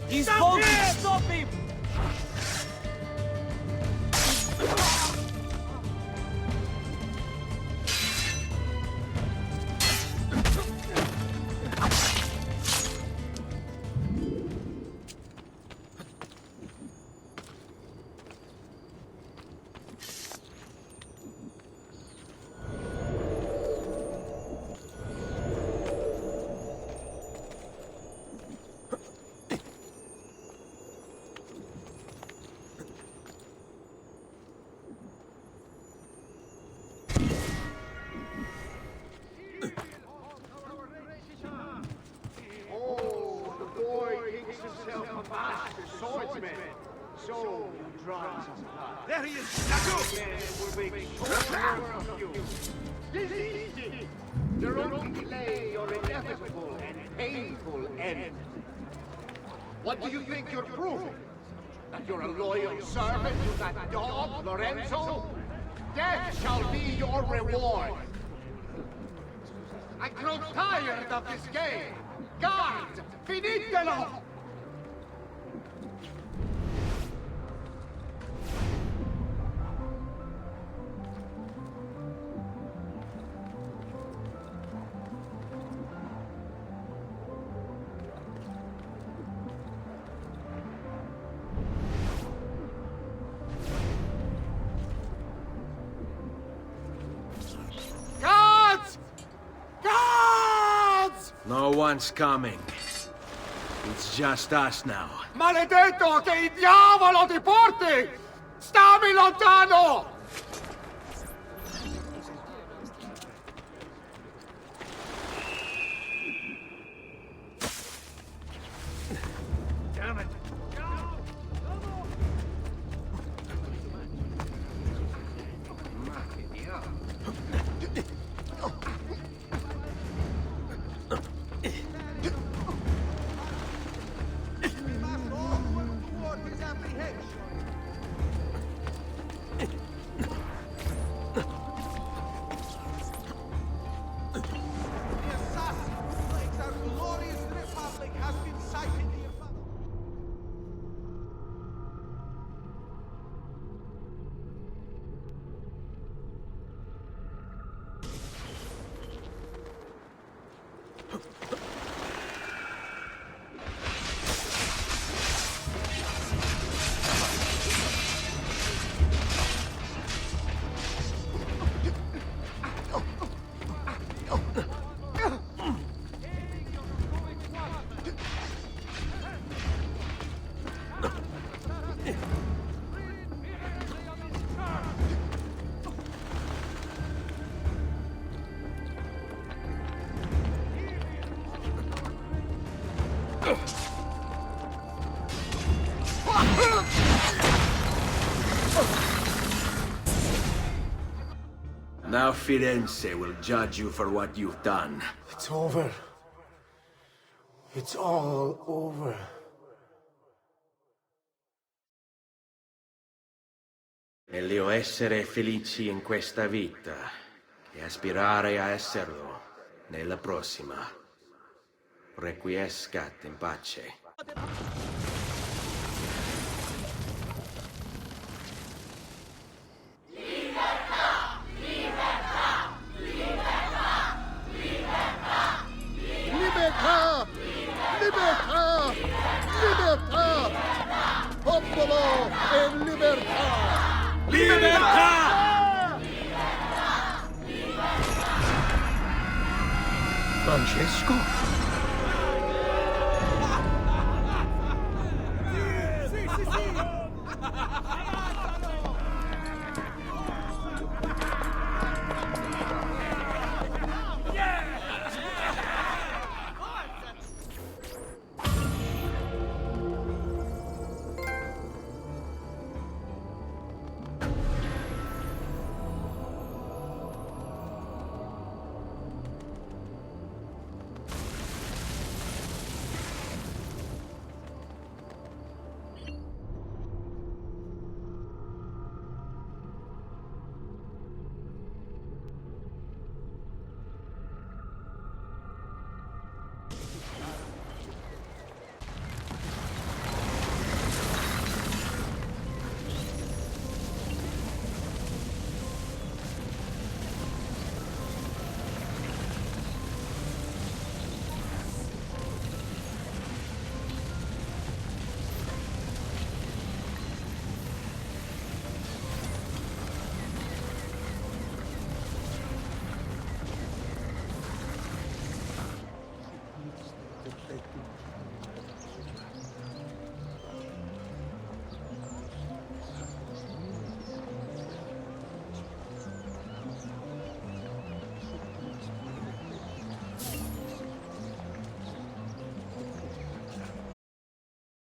He's holding! Stop him! yourself a master swordsman, so you draw some blood. There he is! Naku! Men will make short work of you. This is it. Your own delay your inevitable and painful end. What do you think you're proving? That you're a loyal servant to that dog, Lorenzo? Death shall be your reward. I grow tired of this game. Guards, finitelo! No one's coming. It's just us now. Maledetto, che il diavolo ti porti! Stammi lontano! Damn it! Now Firenze will judge you for what you've done. It's over. It's all over. Meglio essere felici in questa vita che aspirare a esserlo nella prossima. Requiescat in pace. Libertà! Libertà! Popolo e libertà! Libertà! Francesco?